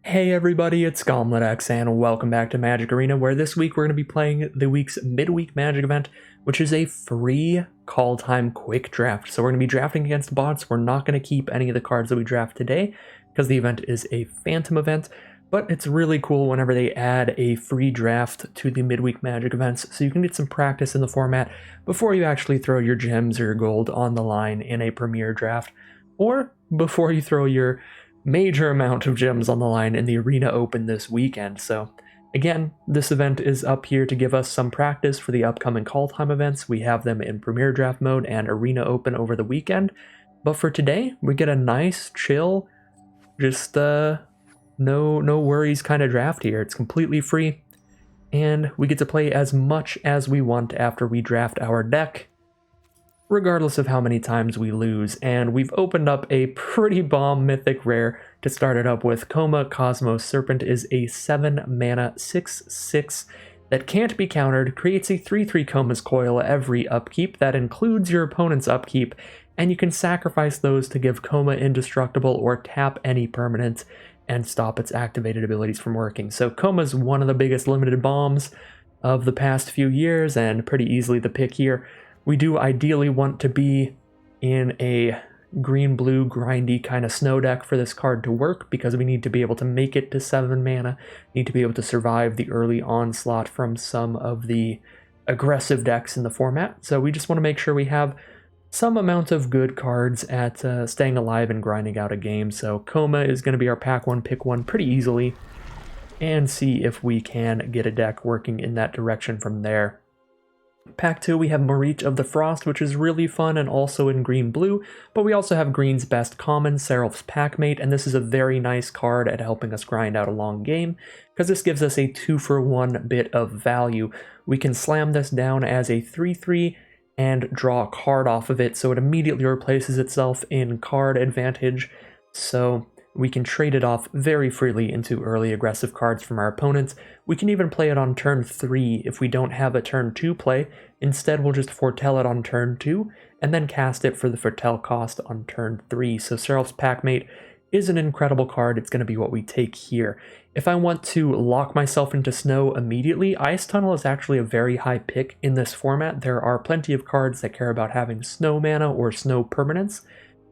Hey everybody, it's GauntletX and welcome back to Magic Arena, where this week we're going to be playing the week's Midweek Magic Event, which is a free Kaldheim quick draft. So we're going to be drafting against bots. We're not going to keep any of the cards that we draft today because the event is a phantom event, but it's really cool whenever they add a free draft to the Midweek Magic events, so you can get some practice in the format before you actually throw your gems or your gold on the line in a premier draft, or before you throw your major amount of gems on the line in the Arena Open this weekend. So again, this event is up here to give us some practice for the upcoming Kaldheim events. We have them in Premier Draft mode and Arena Open over the weekend. But for today, we get a nice, chill, just no worries kind of draft here. It's completely free, and we get to play as much as we want after we draft our deck, regardless of how many times we lose. And we've opened up a pretty bomb mythic rare to start it up with. Coma Cosmos Serpent is a 7-mana 6/6 that can't be countered, creates a 3/3 Coma's Coil every upkeep. That includes your opponent's upkeep, and you can sacrifice those to give Coma indestructible or tap any permanent and stop its activated abilities from working. So Coma's one of the biggest limited bombs of the past few years, and pretty easily the pick here. We do ideally want to be in a green-blue grindy kind of snow deck for this card to work, because we need to be able to make it to 7 mana, need to be able to survive the early onslaught from some of the aggressive decks in the format. So we just want to make sure we have some amount of good cards at staying alive and grinding out a game. So Coma is going to be our pack 1, pick 1 pretty easily, and see if we can get a deck working in that direction from there. Pack 2, we have Marich of the Frost, which is really fun and also in green-blue, but we also have green's best common, Seraph's Packmate, and this is a very nice card at helping us grind out a long game, because this gives us a 2-for-1 bit of value. We can slam this down as a 3/3 and draw a card off of it, so it immediately replaces itself in card advantage, so we can trade it off very freely into early aggressive cards from our opponents. We can even play it on turn 3 if we don't have a turn 2 play. Instead, we'll just foretell it on turn 2, and then cast it for the foretell cost on turn 3. So Seraph's Packmate is an incredible card. It's going to be what we take here. If I want to lock myself into snow immediately, Ice Tunnel is actually a very high pick in this format. There are plenty of cards that care about having snow mana or snow permanents,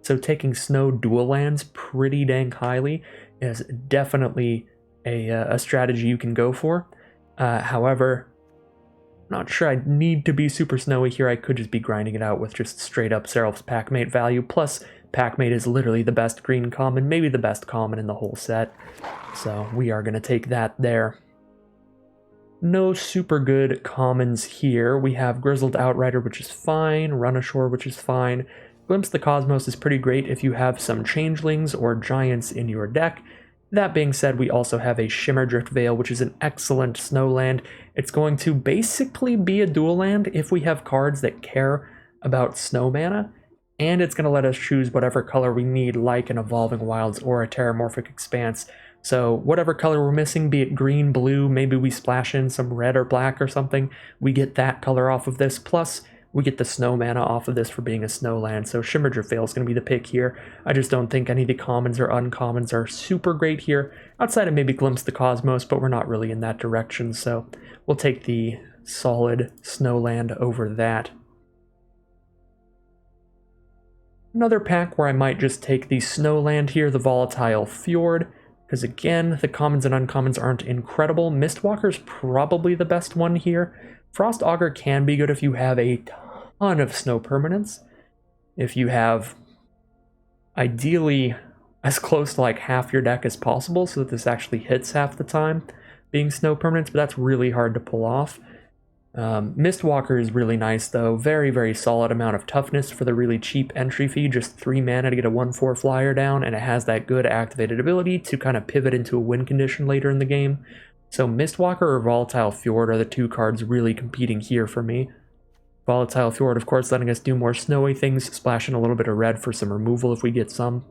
so taking snow dual lands pretty dang highly is definitely a strategy you can go for. However, not sure I need to be super snowy here. I could just be grinding it out with just straight up Seraph's Packmate value. Plus, Packmate is literally the best green common, maybe the best common in the whole set. So we are going to take that there. No super good commons here. We have Grizzled Outrider, which is fine. Run Ashore, which is fine. Glimpse the Cosmos is pretty great if you have some changelings or giants in your deck. That being said, we also have a Shimmerdrift Veil, which is an excellent snow land. It's going to basically be a dual land if we have cards that care about snow mana, and it's going to let us choose whatever color we need, like an Evolving Wilds or a Terramorphic Expanse. So whatever color we're missing, be it green, blue, maybe we splash in some red or black or something, we get that color off of this, plus we get the snow mana off of this for being a snow land. So Shimmerdrift Veil is going to be the pick here. I just don't think any of the commons or uncommons are super great here, outside of maybe Glimpse the Cosmos, but we're not really in that direction, so we'll take the solid snow land over that. Another pack where I might just take the snow land here, the Volatile Fjord, because again, the commons and uncommons aren't incredible. Mistwalker's probably the best one here. Frost Augur can be good if you have a ton of snow permanents. If you have, ideally, as close to like half your deck as possible, so that this actually hits half the time being snow permanents, but that's really hard to pull off. Mistwalker is really nice though. Very, very solid amount of toughness for the really cheap entry fee, just 3 mana to get a 1/4 flyer down, and it has that good activated ability to kind of pivot into a win condition later in the game. So Mistwalker or Volatile Fjord are the two cards really competing here for me. Volatile Fjord, of course, letting us do more snowy things, splashing a little bit of red for some removal if we get some.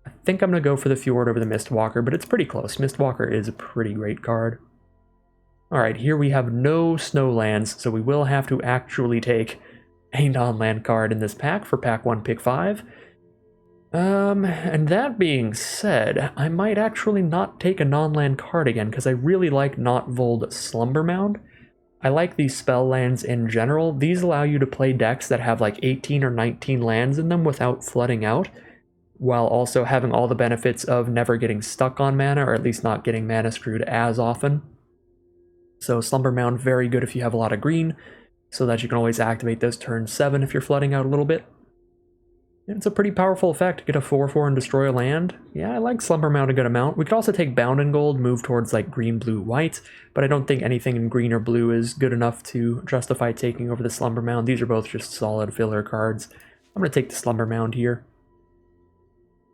I think I'm going to go for the Fjord over the Mistwalker, but it's pretty close. Mistwalker is a pretty great card. Alright, here we have no snow lands, so we will have to actually take a non-land card in this pack for pack 1, pick 5. And that being said, I might actually not take a non-land card again, because I really like Not Vold Slumbermound. I like these spell lands in general. These allow you to play decks that have like 18 or 19 lands in them without flooding out, while also having all the benefits of never getting stuck on mana, or at least not getting mana screwed as often. So Slumbermound, very good if you have a lot of green, so that you can always activate those turn 7 if you're flooding out a little bit. And it's a pretty powerful effect, get a 4/4 and destroy a land. Yeah, I like Slumbermound a good amount. We could also take Bound in Gold, move towards like green, blue, white, but I don't think anything in green or blue is good enough to justify taking over the Slumbermound. These are both just solid filler cards. I'm going to take the Slumbermound here.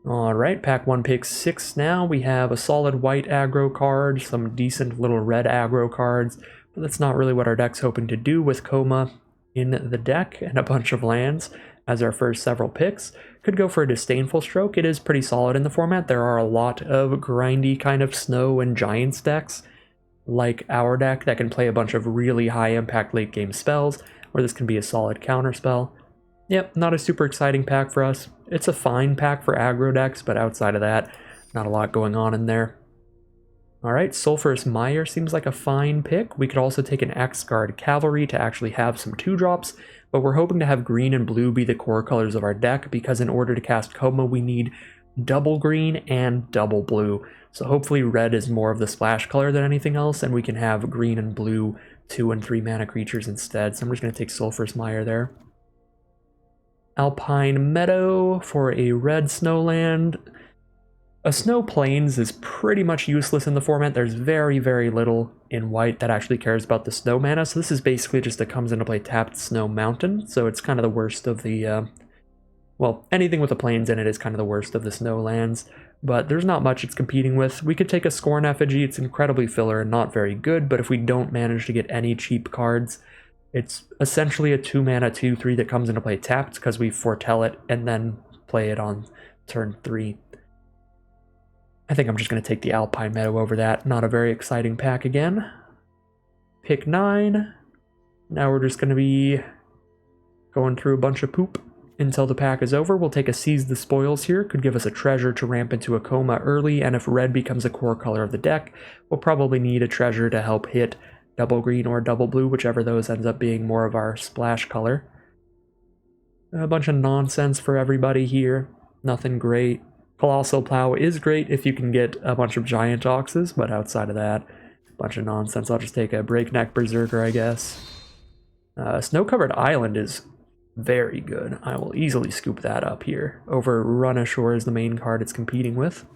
Alright, pack 1 pick 6 now. We have a solid white aggro card, some decent little red aggro cards, but that's not really what our deck's hoping to do with Coma in the deck and a bunch of lands as our first several picks. Could go for a Disdainful Stroke. It is pretty solid in the format. There are a lot of grindy kind of snow and giants decks, like our deck, that can play a bunch of really high impact late game spells, where this can be a solid counter spell. Yep, not a super exciting pack for us. It's a fine pack for aggro decks, but outside of that, not a lot going on in there. Alright, Sulphurous Mire seems like a fine pick. We could also take an X-Guard Cavalry to actually have some 2-drops, but we're hoping to have green and blue be the core colors of our deck, because in order to cast Coma we need double green and double blue. So hopefully red is more of the splash color than anything else, and we can have green and blue 2 and 3 mana creatures instead. So I'm just going to take Sulphurous Mire there. Alpine Meadow for a red snowland. A Snow Plains is pretty much useless in the format. There's very, very little in white that actually cares about the snow mana, so this is basically just a comes into play tapped Snow Mountain, so it's kind of the worst of the, well, anything with the plains in it is kind of the worst of the snow lands, but there's not much it's competing with. We could take a Scorn Effigy. It's incredibly filler and not very good, but if we don't manage to get any cheap cards, it's essentially a 2-mana 2/3 that comes into play tapped, because we foretell it and then play it on turn 3. I think I'm just going to take the Alpine Meadow over that. Not a very exciting pack again. Pick 9. Now we're just going to be going through a bunch of poop until the pack is over. We'll take a Seize the Spoils here. Could give us a treasure to ramp into a Coma early, and if red becomes a core color of the deck, we'll probably need a treasure to help hit double green or double blue, whichever those ends up being more of our splash color. A bunch of nonsense for everybody here. Nothing great. Colossal Plow is great if you can get a bunch of Giant Oxes, but outside of that, a bunch of nonsense. I'll just take a Breakneck Berserker, I guess. Snow-Covered Island is very good. I will easily scoop that up here. Over Run Ashore is the main card it's competing with.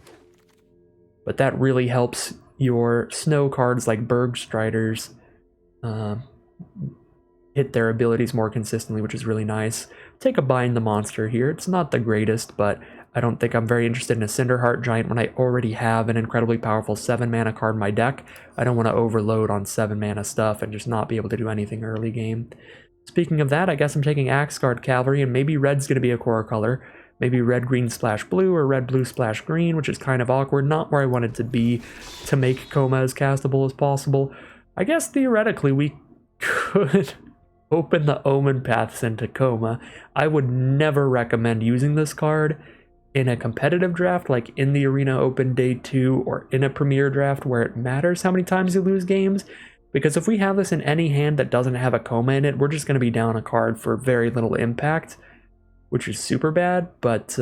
But that really helps your snow cards like Bergstriders hit their abilities more consistently, which is really nice. Take a Bind the Monster here. It's not the greatest, but I don't think I'm very interested in a Cinderheart Giant when I already have an incredibly powerful 7-mana card in my deck. I don't want to overload on 7-mana stuff and just not be able to do anything early game. Speaking of that, I guess I'm taking Axguard Cavalry, and maybe red's going to be a core color. Maybe red, green, splash blue, or red, blue, splash green, which is kind of awkward. Not where I want it to be to make Coma as castable as possible. I guess theoretically we could open the Omen Paths into Coma. I would never recommend using this card in a competitive draft, like in the Arena Open Day 2, or in a Premier draft where it matters how many times you lose games. Because if we have this in any hand that doesn't have a Coma in it, we're just going to be down a card for very little impact, which is super bad. But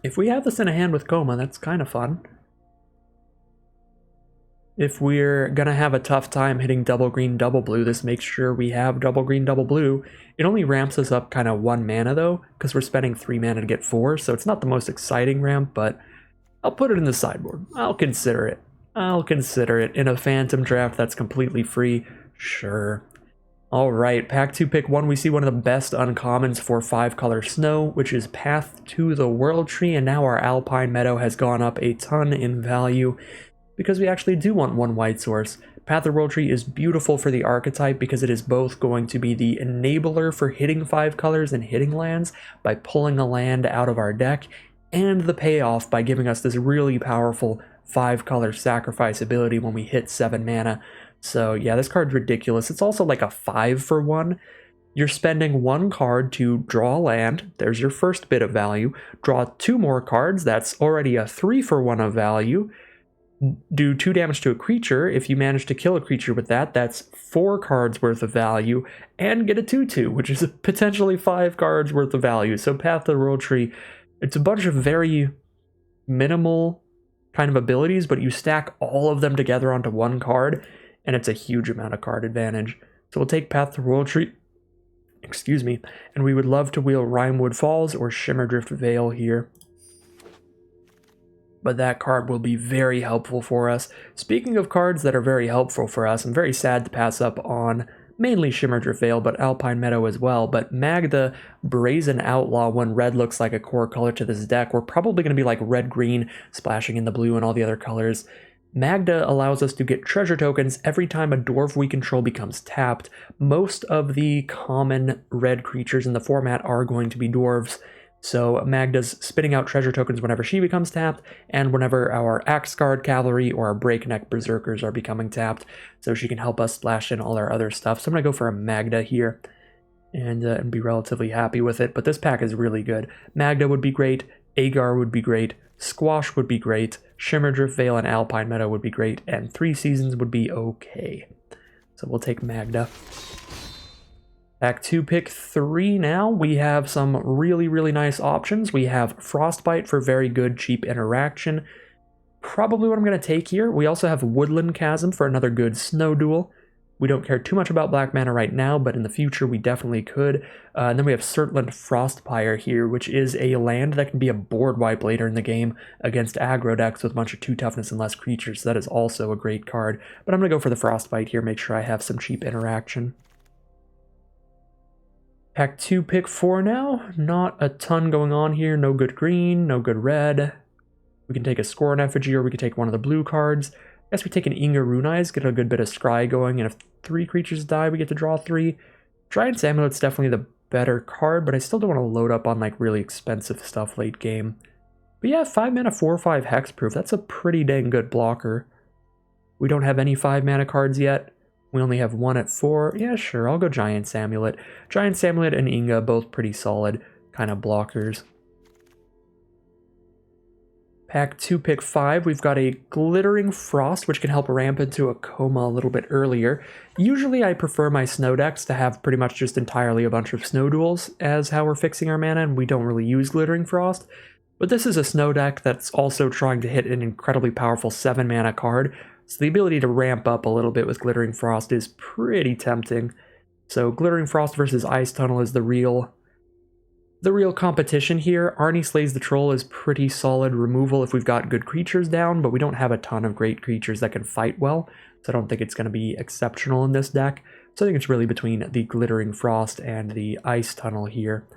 if we have this in a hand with Coma, that's kind of fun. If we're going to have a tough time hitting double green, double blue, this makes sure we have double green, double blue. It only ramps us up kind of 1 mana though, because we're spending 3 mana to get 4, so it's not the most exciting ramp, but I'll put it in the sideboard. I'll consider it. I'll consider it. In a Phantom draft that's completely free, sure. Alright, pack 2, pick 1, we see one of the best uncommons for 5-color snow, which is Path to the World Tree, and now our Alpine Meadow has gone up a ton in value, because we actually do want 1 white source. Path of the World Tree is beautiful for the archetype because it is both going to be the enabler for hitting 5 colors and hitting lands by pulling a land out of our deck, and the payoff by giving us this really powerful 5-color sacrifice ability when we hit 7 mana. So yeah, this card's ridiculous. It's also like a 5 for 1, You're spending 1 card to draw a land. There's your first bit of value. Draw 2 more cards. That's already a 3-for-1 of value. Do 2 damage to a creature. If you manage to kill a creature with that, that's 4 cards worth of value. And get a 2/2, which is potentially 5 cards worth of value. So Path to the World Tree, it's a bunch of very minimal kind of abilities, but you stack all of them together onto 1 card, and it's a huge amount of card advantage. So we'll take Path to the World Tree, excuse me, and we would love to wheel Rimewood Falls or Shimmerdrift Vale here. But that card will be very helpful for us. Speaking of cards that are very helpful for us, I'm very sad to pass up on mainly Shimmerdrift Vale, but Alpine Meadow as well. But Magda, Brazen Outlaw, when red looks like a core color to this deck, we're probably going to be like red-green, splashing in the blue and all the other colors. Magda allows us to get treasure tokens every time a dwarf we control becomes tapped. Most of the common red creatures in the format are going to be dwarves, so Magda's spitting out treasure tokens whenever she becomes tapped, and whenever our Axe Guard Cavalry or our Breakneck Berserkers are becoming tapped, so she can help us splash in all our other stuff. So I'm going to go for a Magda here, and be relatively happy with it, but this pack is really good. Magda would be great, Agar would be great, Squash would be great, Shimmerdrift Vale and Alpine Meadow would be great, and 3 Seasons would be okay. So we'll take Magda. Back to pick 3 now. We have some really, really nice options. We have Frostbite for very good, cheap interaction. Probably what I'm going to take here. We also have Woodland Chasm for another good snow duel. We don't care too much about black mana right now, but in the future we definitely could. And then we have Surtland Frostpire here, which is a land that can be a board wipe later in the game against aggro decks with a bunch of 2 toughness and less creatures, so that is also a great card. But I'm going to go for the Frostbite here, make sure I have some cheap interaction. Pack 2, pick 4 now. Not a ton going on here. No good green, no good red. We can take a Scorn Effigy, or we could take one of the blue cards. I guess we take an Inga Rune Eyes, get a good bit of scry going, and if 3 creatures die, we get to draw 3. Giant's Amulet's definitely the better card, but I still don't want to load up on like really expensive stuff late game. But yeah, 5 mana 4/5 Hexproof, that's a pretty dang good blocker. We don't have any 5 mana cards yet. We only have 1 at 4. Yeah, sure, I'll go Giant's Amulet. Giant's Amulet and Inga, both pretty solid kind of blockers. Pack 2, pick 5, we've got a Glittering Frost, which can help ramp into a coma a little bit earlier. Usually I prefer my snow decks to have pretty much just entirely a bunch of snow duels as how we're fixing our mana, and we don't really use Glittering Frost. But this is a snow deck that's also trying to hit an incredibly powerful 7 mana card, so the ability to ramp up a little bit with Glittering Frost is pretty tempting. So Glittering Frost versus Ice Tunnel is the real competition here. Arnie Slays the Troll is pretty solid removal if we've got good creatures down, but we don't have a ton of great creatures that can fight well, so I don't think it's going to be exceptional in this deck. So I think it's really between the Glittering Frost and the Ice Tunnel here.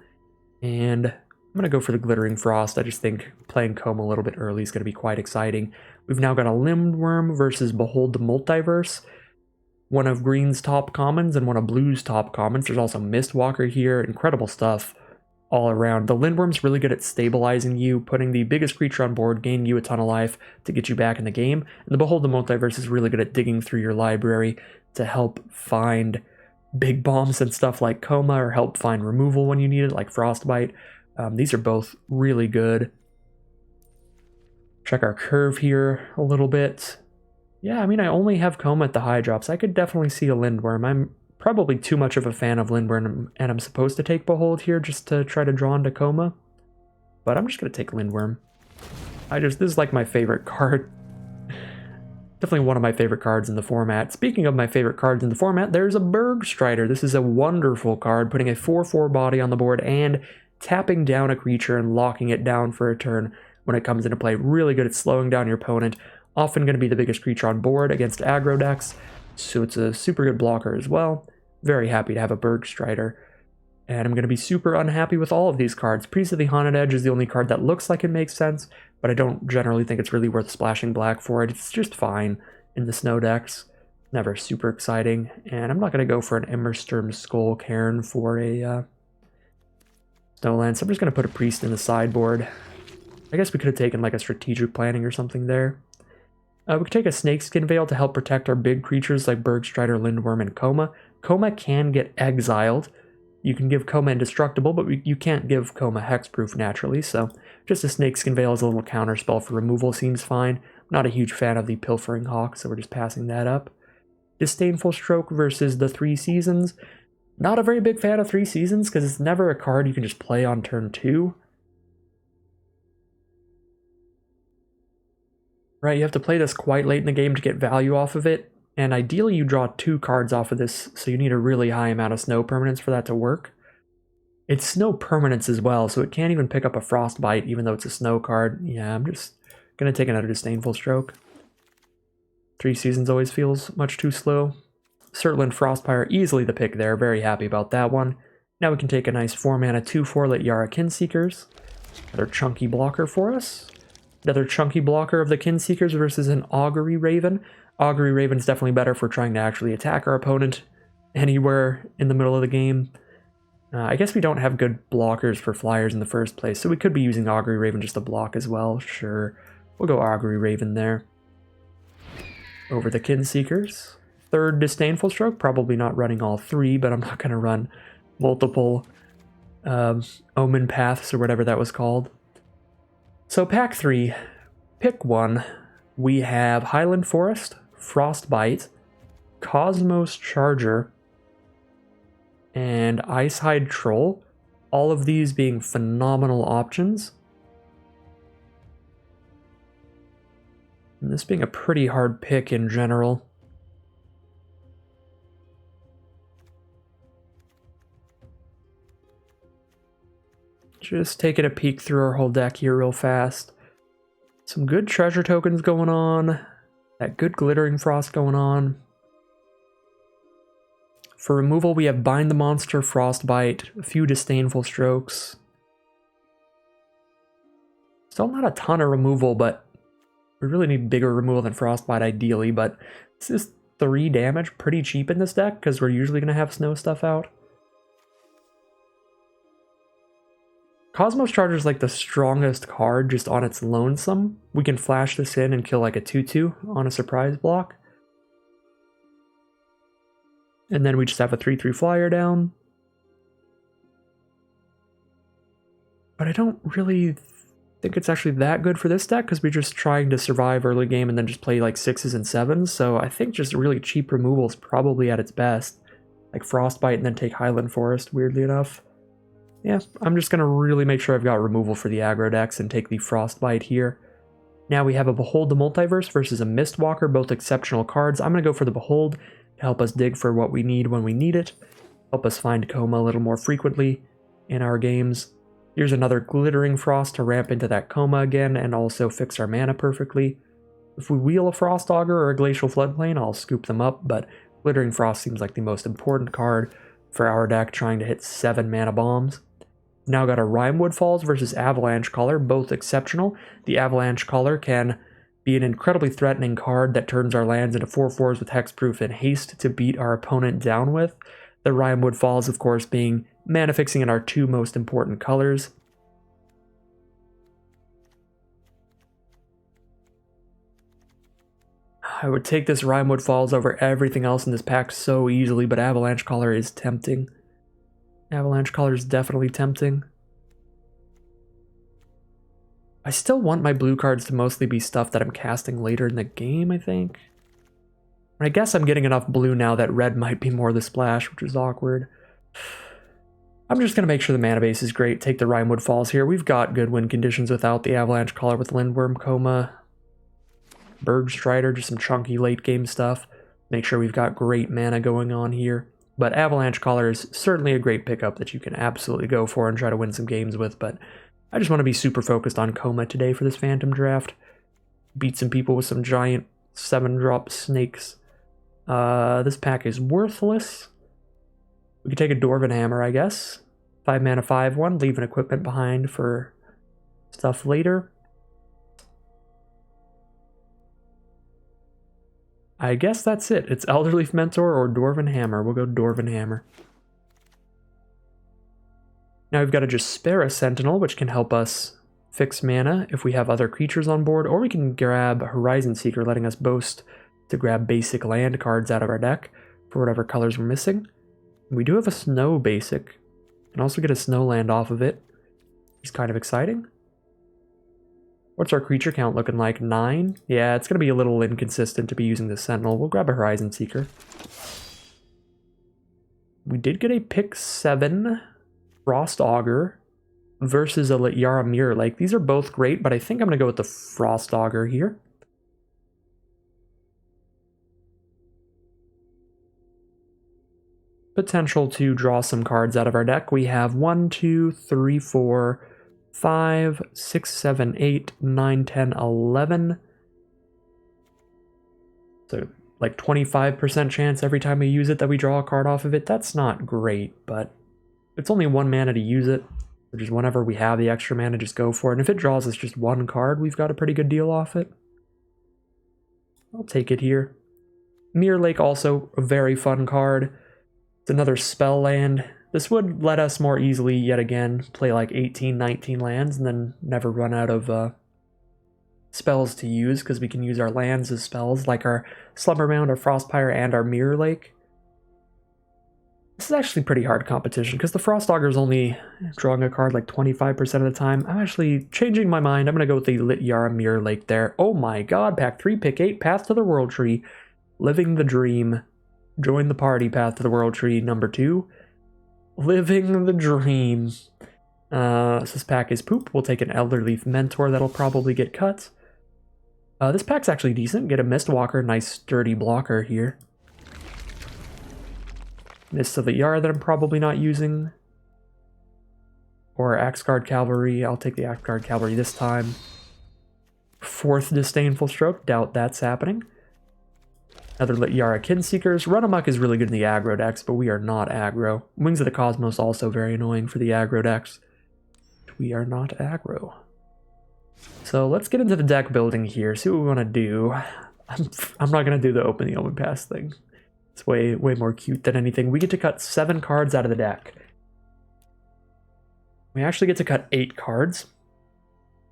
And I'm going to go for the Glittering Frost. I just think playing Coma a little bit early is going to be quite exciting. We've now got a Lindworm versus Behold the Multiverse. One of green's top commons and one of blue's top commons. There's also Mistwalker here. Incredible stuff all around. The Lindworm's really good at stabilizing you, putting the biggest creature on board, gaining you a ton of life to get you back in the game. And the Behold the Multiverse is really good at digging through your library to help find big bombs and stuff like Coma, or help find removal when you need it, like Frostbite. These are both really good. Check our curve here a little bit. Yeah, I mean, I only have Coma at the high drops. I could definitely see a Lindworm. I'm probably too much of a fan of Lindworm, and I'm supposed to take Behold here just to try to draw into Coma. But I'm just going to take Lindworm. This is like my favorite card. Definitely one of my favorite cards in the format. Speaking of my favorite cards in the format, there's a Bergstrider. This is a wonderful card, putting a 4/4 body on the board and tapping down a creature and locking it down for a turn when it comes into play. Really good at slowing down your opponent. Often going to be the biggest creature on board against aggro decks, so it's a super good blocker as well. Very happy to have a Bergstrider. And I'm going to be super unhappy with all of these cards. Priest of the Haunted Edge is the only card that looks like it makes sense, but I don't generally think it's really worth splashing black for it. It's just fine in the snow decks. Never super exciting. And I'm not going to go for an Immersturm Skull Cairn for a Snowland, so I'm just going to put a Priest in the sideboard. I guess we could have taken like a Strategic Planning or something there. We could take a Snakeskin Veil to help protect our big creatures like Bergstrider, Lindworm, and Coma. Coma can get exiled, You can give Coma Indestructible, but you can't give Coma Hexproof naturally, so just a Snakeskin Veil as a little counterspell for removal seems fine. I'm not a huge fan of the Pilfering Hawk, so we're just passing that up. Disdainful Stroke versus the 3 Seasons. Not a very big fan of 3 Seasons, because it's never a card you can just play on turn 2. Right, you have to play this quite late in the game to get value off of it, and ideally you draw 2 cards off of this, so you need a really high amount of snow permanents for that to work. It's snow permanents as well, so it can't even pick up a Frostbite, even though it's a snow card. Yeah, I'm just gonna take another Disdainful Stroke. 3 Seasons always feels much too slow. Surtland Frostpire, easily the pick there, very happy about that one. Now we can take a nice 4-mana 2/4 Lityara Kinseekers. Another chunky blocker for us. Another chunky blocker of the Kinseekers versus an Augury Raven. Augury Raven's definitely better for trying to actually attack our opponent anywhere in the middle of the game. I guess we don't have good blockers for flyers in the first place, so we could be using Augury Raven just to block as well. Sure, we'll go Augury Raven there. Over the Kinseekers. 3rd Disdainful Stroke, probably not running all 3, but I'm not going to run multiple Omen Paths or whatever that was called. So pack 3, pick 1. We have Highland Forest, Frostbite, Cosmos Charger, and Icehide Troll. All of these being phenomenal options. And this being a pretty hard pick in general. Just taking a peek through our whole deck here real fast. Some good treasure tokens going on. That good Glittering Frost going on. For removal, we have Bind the Monster, Frostbite, a few Disdainful Strokes. Still not a ton of removal, but we really need bigger removal than Frostbite ideally, but this is 3 damage, pretty cheap in this deck, because we're usually going to have snow stuff out. Cosmos Charger is like the strongest card just on its lonesome. We can flash this in and kill like a 2/2 on a surprise block. And then we just have a 3/3 flyer down. But I don't really think it's actually that good for this deck because we're just trying to survive early game and then just play like 6s and 7s. So I think just really cheap removal is probably at its best. Like Frostbite and then take Highland Forest, weirdly enough. Yeah, I'm just going to really make sure I've got removal for the aggro decks and take the Frostbite here. Now we have a Behold the Multiverse versus a Mistwalker, both exceptional cards. I'm going to go for the Behold to help us dig for what we need when we need it. Help us find Coma a little more frequently in our games. Here's another Glittering Frost to ramp into that Coma again and also fix our mana perfectly. If we wheel a Frost Augur or a Glacial Floodplain, I'll scoop them up, but Glittering Frost seems like the most important card for our deck trying to hit 7 mana bombs. Now got a Rimewood Falls versus Avalanche Caller, both exceptional. The Avalanche Caller can be an incredibly threatening card that turns our lands into 4/4s with hexproof and haste to beat our opponent down with. The Rimewood Falls, of course, being mana fixing in our 2 most important colors. I would take this Rimewood Falls over everything else in this pack so easily, but Avalanche Caller is tempting. Avalanche Caller is definitely tempting. I still want my blue cards to mostly be stuff that I'm casting later in the game, I think. I guess I'm getting enough blue now that red might be more the splash, which is awkward. I'm just going to make sure the mana base is great. Take the Rimewood Falls here. We've got good win conditions without the Avalanche Caller with Lindworm, Coma, Berg Strider, just some chunky late game stuff. Make sure we've got great mana going on here. But Avalanche Caller is certainly a great pickup that you can absolutely go for and try to win some games with, but I just want to be super focused on Coma today for this Phantom draft. Beat some people with some giant 7-drop snakes. This pack is worthless. We could take a Dwarven Hammer, I guess. 5 mana 5/1, leave an equipment behind for stuff later. I guess that's it. It's Elderleaf Mentor or Dwarven Hammer. We'll go Dwarven Hammer. Now we've got to just spare a Sentinel, which can help us fix mana if we have other creatures on board, or we can grab Horizon Seeker, letting us boast to grab basic land cards out of our deck for whatever colors we're missing. We do have a Snow basic, Can also get a snowland off of it, which is kind of exciting. What's our creature count looking like? 9? Yeah, it's going to be a little inconsistent to be using the Sentinel. We'll grab a Horizon Seeker. We did get a pick 7 Frost Augur versus a Lityara Mirror Lake. These are both great, but I think I'm going to go with the Frost Augur here. Potential to draw some cards out of our deck. We have 1, 2, 3, 4, 5, 6, 7, 8, 9, 10, 11. So like 25% chance every time we use it that we draw a card off of it. That's not great, but it's only 1 mana to use it. So just whenever we have the extra mana, just go for it. And if it draws us just 1 card, we've got a pretty good deal off it. I'll take it here. Mirror Lake, also a very fun card. It's another spell land. This would let us more easily, yet again, play like 18, 19 lands and then never run out of spells to use, because we can use our lands as spells, like our Slumberbound, our Frostpire, and our Mirror Lake. This is actually pretty hard competition, because the Frost Augur is only drawing a card like 25% of the time. I'm actually changing my mind. I'm going to go with the Lityara Mirror Lake there. Oh my god, pack 3, pick 8, Path to the World Tree. Living the dream. Join the party, Path to the World Tree number 2. Living the dream. So this pack is poop. We'll take an Elderleaf Mentor. That'll probably get cut. This pack's actually decent. Get a Mistwalker. Nice sturdy blocker here. Mist of the Lityara that I'm probably not using. Or Axguard Cavalry. I'll take the Axguard Cavalry this time. 4th Disdainful Stroke. Doubt that's happening. Another Lityara Kinseekers. Run Amok is really good in the aggro decks, but we are not aggro. Wings of the Cosmos also very annoying for the aggro decks. We are not aggro. So let's get into the deck building here, see what we want to do. I'm not going to do the Open the Open Pass thing. It's way more cute than anything. We get to cut 7 cards out of the deck. We actually get to cut 8 cards,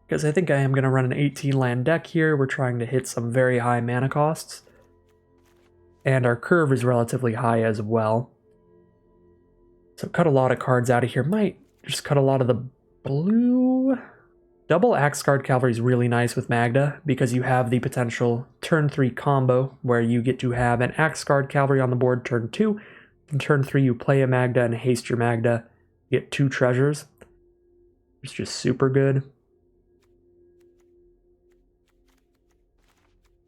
because I think I am going to run an 18 land deck here. We're trying to hit some very high mana costs. And our curve is relatively high as well. So cut a lot of cards out of here. Might just cut a lot of the blue. Double Axguard Cavalry is really nice with Magda, because you have the potential turn 3 combo where you get to have an Axguard Cavalry on the board turn 2. And turn 3 you play a Magda and haste your Magda. You get 2 treasures. It's just super good.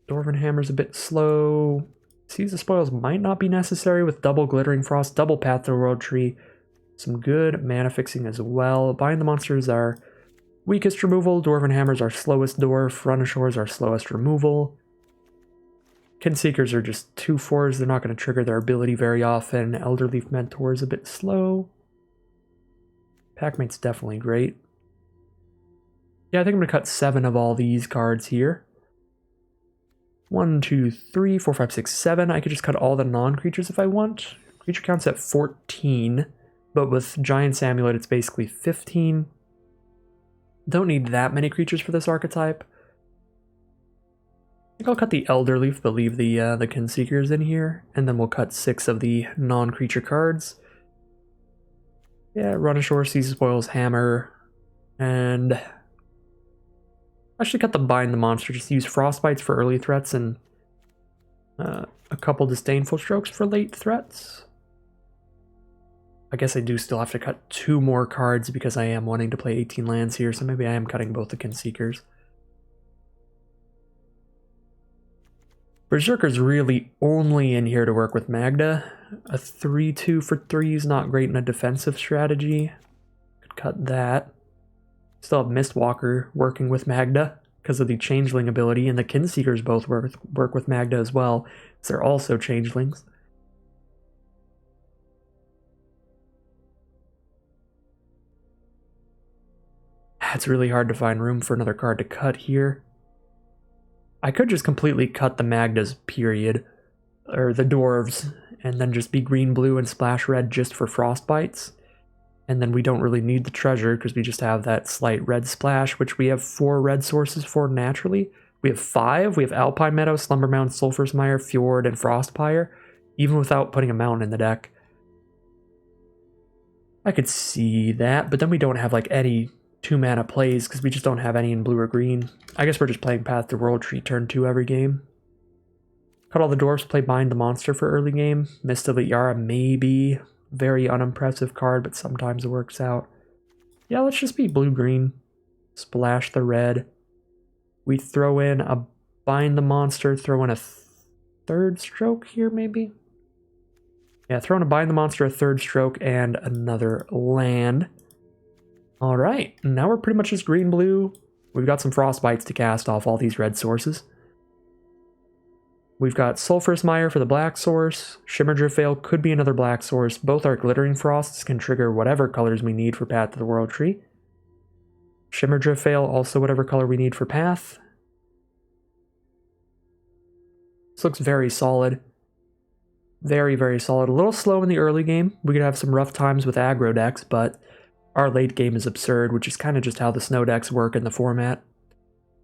Dwarven Hammer's a bit slow. Seize the Spoils might not be necessary with double Glittering Frost, double Path to the World Tree. Some good mana fixing as well. Bind the Monsters are weakest removal. Dwarven Hammers are slowest dwarf. Runashores are slowest removal. Kinseekers are just 2/4s. They're not going to trigger their ability very often. Elderleaf Mentor is a bit slow. Packmate's definitely great. Yeah, I think I'm going to cut 7 of all these cards here. 1, 2, 3, 4, 5, 6, 7. I could just cut all the non-creatures if I want. Creature count's at 14, but with Giant's Amulet it's basically 15. Don't need that many creatures for this archetype. I think I'll cut the Elderleaf, but leave the Kinseekers in here, and then we'll cut 6 of the non-creature cards. Yeah, Runashore, Seize the Spoils, Hammer, and I should cut the Bind the Monster, just use Frostbites for early threats and a couple Disdainful Strokes for late threats. I guess I do still have to cut 2 more cards because I am wanting to play 18 lands here, so maybe I am cutting both the Kinseekers. Berserker's really only in here to work with Magda. A 3/2 for 3 is not great in a defensive strategy. Could cut that. Still have Mistwalker working with Magda because of the Changeling ability, and the Kinseekers both work with Magda as well, because they're also Changelings. It's really hard to find room for another card to cut here. I could just completely cut the Magdas, period, or the Dwarves, and then just be green-blue and splash red just for Frostbites. And then we don't really need the treasure because we just have that slight red splash, which we have 4 red sources for naturally. We have 5. We have Alpine Meadow, Slumberbound, Sulphur's Mire, Fjord, and Frostpire, even without putting a mountain in the deck. I could see that, but then we don't have like any 2-mana plays because we just don't have any in blue or green. I guess we're just playing Path to World Tree turn 2 every game. Cut all the dwarfs, play Bind the Monster for early game. Mist of Yara, maybe. Very unimpressive card, but sometimes it works out. Yeah, let's just be blue-green. Splash the red. We throw in a Bind the Monster, throw in a third stroke here, maybe? Yeah, throw in a Bind the Monster, a third stroke, and another land. Alright, now we're pretty much just green-blue. We've got some Frostbites to cast off all these red sources. We've got Sulphurous Mire for the black source. Shimmerdrift Veil could be another black source. Both our Glittering Frosts can trigger whatever colors we need for Path to the World Tree. Shimmerdrift Veil, also whatever color we need for Path. This looks very solid. Very, very solid. A little slow in the early game. We could have some rough times with aggro decks, but our late game is absurd, which is kind of just how the snow decks work in the format.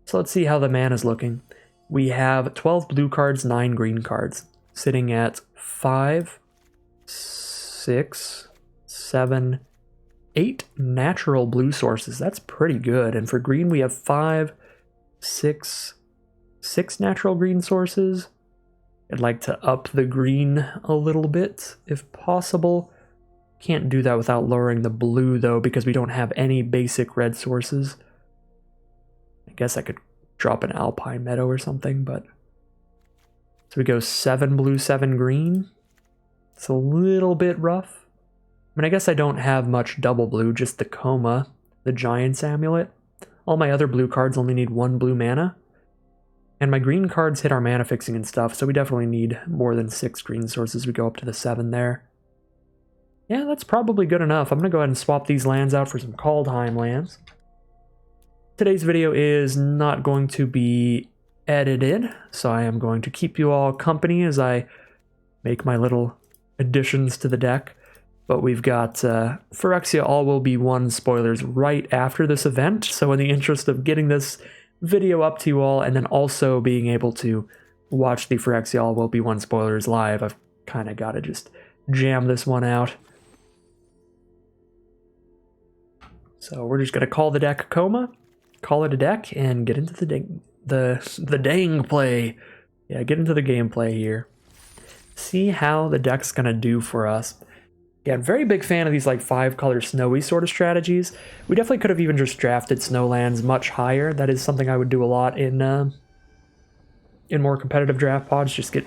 So let's see how the mana's looking. We have 12 blue cards, 9 green cards, sitting at 5, 6, 7, 8 natural blue sources. That's pretty good. And for green, we have 5, 6 natural green sources. I'd like to up the green a little bit, if possible. Can't do that without lowering the blue, though, because we don't have any basic red sources. I guess I could drop an Alpine Meadow or something, but... So we go 7 blue, 7 green. It's a little bit rough. I mean, I guess I don't have much double blue, just the Coma, the Giant's Amulet. All my other blue cards only need 1 blue mana. And my green cards hit our mana fixing and stuff, so we definitely need more than 6 green sources. We go up to the 7 there. Yeah, that's probably good enough. I'm going to go ahead and swap these lands out for some Kaldheim lands. Today's video is not going to be edited, so I am going to keep you all company as I make my little additions to the deck. But we've got Phyrexia All Will Be One spoilers right after this event, so in the interest of getting this video up to you all and then also being able to watch the Phyrexia All Will Be One spoilers live, I've kind of got to just jam this one out. So we're just going to call the deck Coma, call it a deck, and get into the dang play. Yeah, get into the gameplay here. See how the deck's going to do for us. Yeah, very big fan of these like 5-color snowy sort of strategies. We definitely could have even just drafted snowlands much higher. That is something I would do a lot in more competitive draft pods. Just get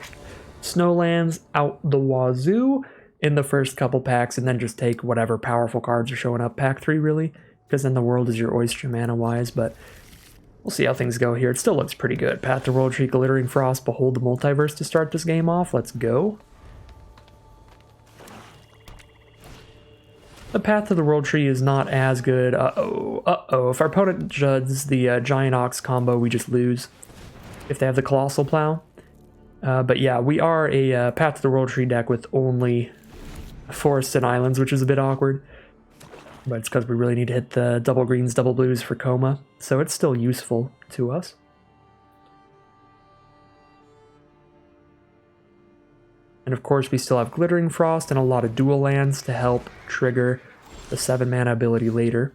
snowlands out the wazoo in the first couple packs and then just take whatever powerful cards are showing up. Pack 3 really, because then the world is your oyster mana-wise, but we'll see how things go here. It still looks pretty good. Path to World Tree, Glittering Frost, Behold the Multiverse to start this game off. Let's go. The Path to the World Tree is not as good. Uh-oh. If our opponent judges the Giant Ox combo, we just lose. If they have the Colossal Plow. But yeah, we are a Path to the World Tree deck with only forests and islands, which is a bit awkward. But it's because we really need to hit the double greens, double blues for Coma. So it's still useful to us. And of course, we still have Glittering Frost and a lot of dual lands to help trigger the 7-mana ability later.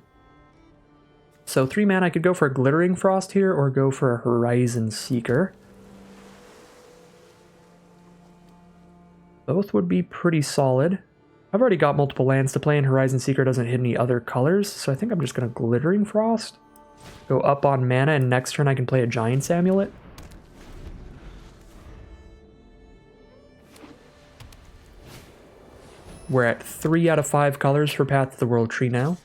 So 3 mana, I could go for a Glittering Frost here or go for a Horizon Seeker. Both would be pretty solid. I've already got multiple lands to play, and Horizon Seeker doesn't hit any other colors, so I think I'm just going to Glittering Frost. Go up on mana, and next turn I can play a Giant's Amulet. We're at 3 out of 5 colors for Path to the World Tree now.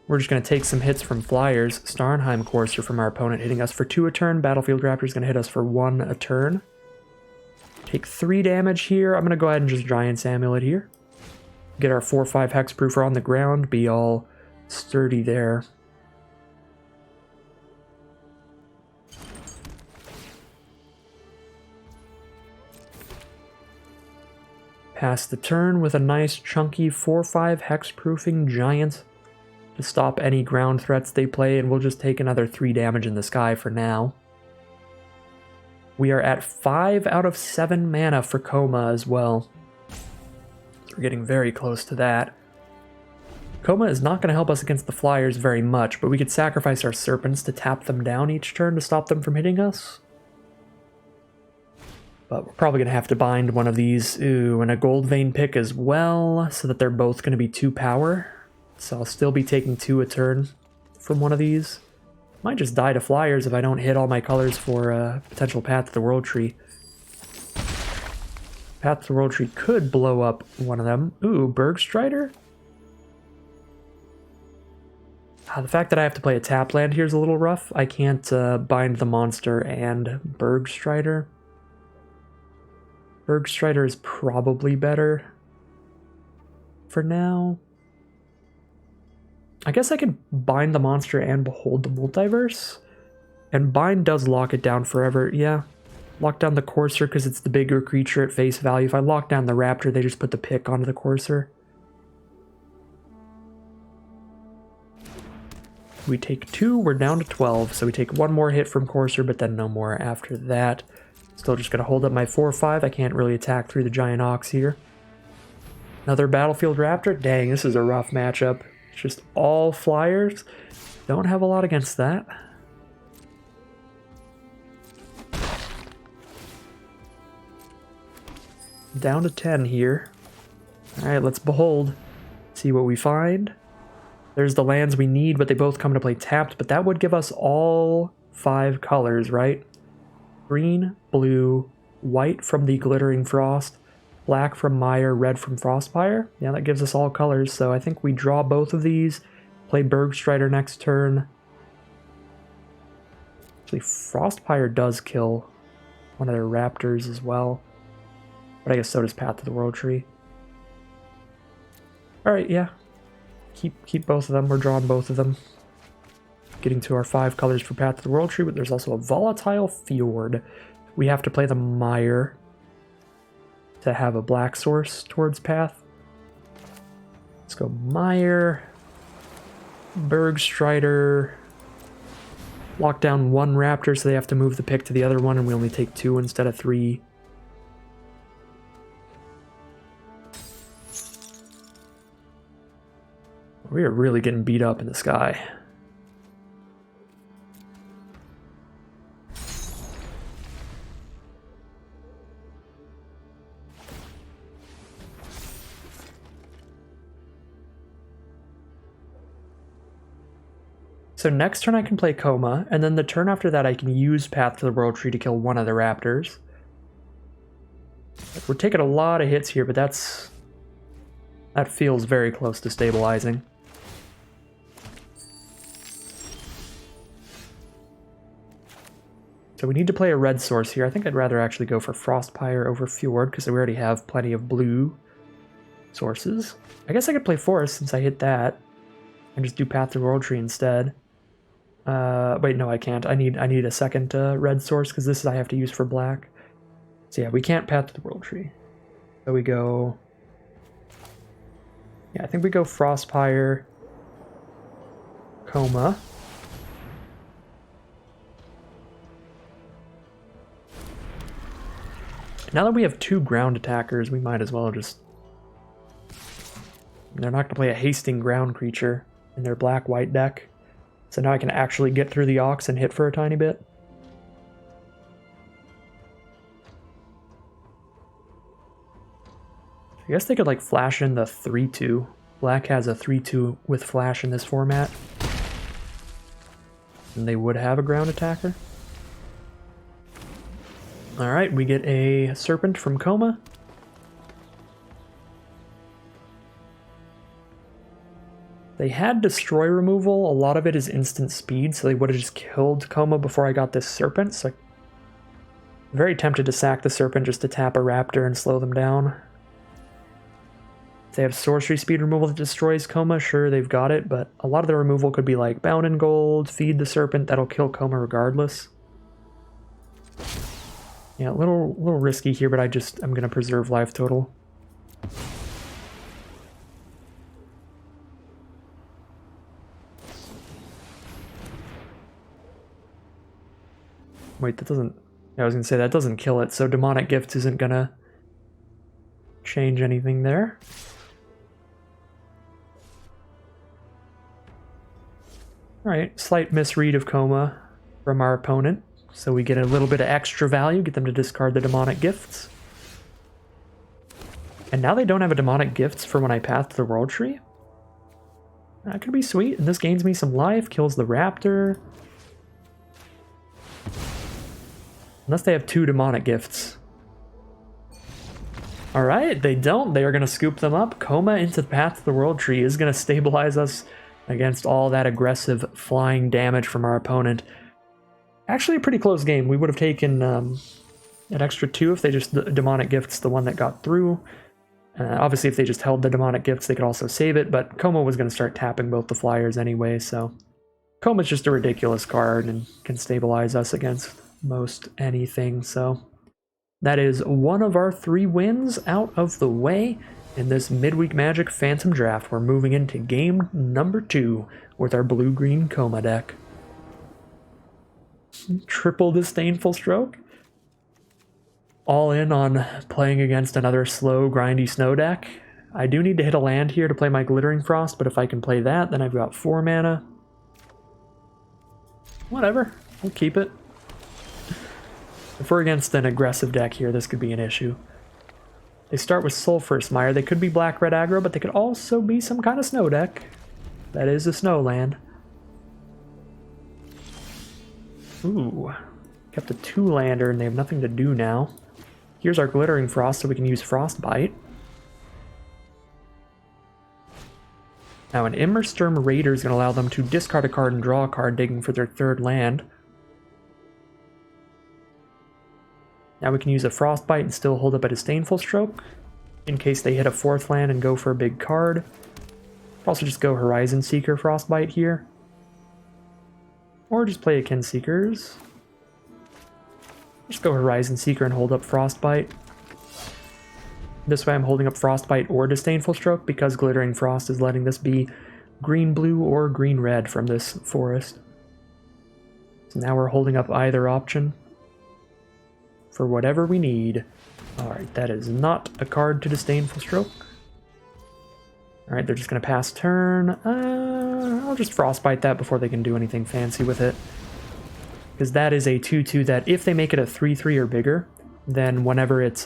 We're just going to take some hits from flyers. Starnheim Courser from our opponent hitting us for 2 a turn. Battlefield Raptor is going to hit us for 1 a turn. Take 3 damage here. I'm going to go ahead and just Giant's Amulet here. Get our 4/5 Hexproofer on the ground. Be all sturdy there. Pass the turn with a nice chunky 4/5 Hexproofing Giant to stop any ground threats they play, and we'll just take another 3 damage in the sky for now. We are at 5 out of 7 mana for Coma as well. So we're getting very close to that. Coma is not going to help us against the flyers very much, but we could sacrifice our serpents to tap them down each turn to stop them from hitting us. But we're probably going to have to bind one of these. Ooh, and a gold vein pick as well, so that they're both going to be 2 power. So I'll still be taking 2 a turn from one of these. Might just die to flyers if I don't hit all my colors for a potential Path to the World Tree. Path to the World Tree could blow up one of them. Ooh, Bergstrider? The fact that I have to play a tap land here is a little rough. I can't bind the monster and Bergstrider. Bergstrider is probably better for now. I guess I could bind the monster and behold the multiverse. And bind does lock it down forever. Yeah, lock down the Courser because it's the bigger creature at face value. If I lock down the Raptor, they just put the pick onto the Courser. We take 2, we're down to 12, so we take 1 more hit from Courser, but then no more after that. Still just gonna hold up my 4/5. I can't really attack through the Giant Ox here. Another Battlefield Raptor? Dang, this is a rough matchup. It's just all flyers. Don't have a lot against that. Down to 10 here. Alright, let's behold. See what we find. There's the lands we need, but they both come to play tapped, but that would give us all 5 colors, right? Green, blue, white from the Glittering Frost, black from Mire, red from Frostpire. Yeah, that gives us all colors, so I think we draw both of these, play Bergstrider next turn. Actually, Frostpire does kill one of their Raptors as well, but I guess so does Path to the World Tree. Alright, yeah. Keep both of them. We're drawing both of them. Getting to our 5 colors for Path to the World Tree, but there's also a Volatile Fjord. We have to play the Mire to have a black source towards Path. Let's go Mire, Bergstrider, lock down 1 Raptor so they have to move the pick to the other one, and we only take 2 instead of 3. We are really getting beat up in the sky. So next turn I can play Coma, and then the turn after that I can use Path to the World Tree to kill one of the Raptors. We're taking a lot of hits here, but that feels very close to stabilizing. So we need to play a red source here. I think I'd rather actually go for Frostpire over Fjord, because we already have plenty of blue sources. I guess I could play Forest since I hit that, and just do Path to the World Tree instead. Wait, no, I can't. I need a second red source, because this I have to use for black. So yeah, we can't Path to the World Tree. So we go... Yeah, I think we go Frostpire, Coma. Now that we have 2 ground attackers, we might as well just... They're not going to play a hasting ground creature in their black-white deck. So now I can actually get through the Ox and hit for a tiny bit. I guess they could like flash in the 3/2. Black has a 3/2 with flash in this format. And they would have a ground attacker. Alright, we get a Serpent from Coma. They had Destroy removal. A lot of it is instant speed, so they would have just killed Coma before I got this Serpent. So I'm very tempted to sack the Serpent just to tap a Raptor and slow them down. If they have sorcery speed removal that destroys Coma, sure, they've got it, but a lot of the removal could be like Bound in Gold, Feed the Serpent, that'll kill Coma regardless. Yeah, a little risky here, but I'm gonna preserve life total. Wait, that doesn't... I was gonna say, that doesn't kill it, so Demonic Gifts isn't gonna change anything there. Alright, slight misread of Coma from our opponent. So we get a little bit of extra value, get them to discard the demonic gifts. And now they don't have a demonic gifts for when I path to the World Tree. That could be sweet, and this gains me some life, kills the raptor. Unless they have 2 demonic gifts. Alright, they don't. They are going to scoop them up. Coma into the path to the World Tree is going to stabilize us against all that aggressive flying damage from our opponent. Actually a pretty close game. We would have taken an extra 2 if they just demonic gifts the one that got through. Obviously, if they just held the demonic gifts, they could also save it, but Coma was going to start tapping both the flyers anyway, so... Coma's just a ridiculous card and can stabilize us against most anything, so... That is one of our 3 wins out of the way in this Midweek Magic Phantom Draft. We're moving into game number 2 with our blue-green Coma deck. Triple Disdainful Stroke. All in on playing against another slow, grindy snow deck. I do need to hit a land here to play my Glittering Frost, but if I can play that, then I've got 4 mana. Whatever, we'll keep it. If we're against an aggressive deck here, this could be an issue. They start with Sulphurous Mire. They could be black-red aggro, but they could also be some kind of snow deck. That is a snow land. Ooh, kept a 2-lander and they have nothing to do now. Here's our Glittering Frost, so we can use Frostbite. Now an Immersturm Raider is going to allow them to discard a card and draw a card, digging for their 3rd land. Now we can use a Frostbite and still hold up a Disdainful Stroke, in case they hit a 4th land and go for a big card. Also just go Horizon Seeker Frostbite here. Or just play a Kinseekers. Just go Horizon Seeker and hold up Frostbite. This way I'm holding up Frostbite or Disdainful Stroke because Glittering Frost is letting this be green-blue or green-red from this forest. So now we're holding up either option for whatever we need. Alright, that is not a card to Disdainful Stroke. Alright, they're just going to pass turn. I'll just Frostbite that before they can do anything fancy with it. Because that is a 2-2 that if they make it a 3-3 or bigger, then whenever it's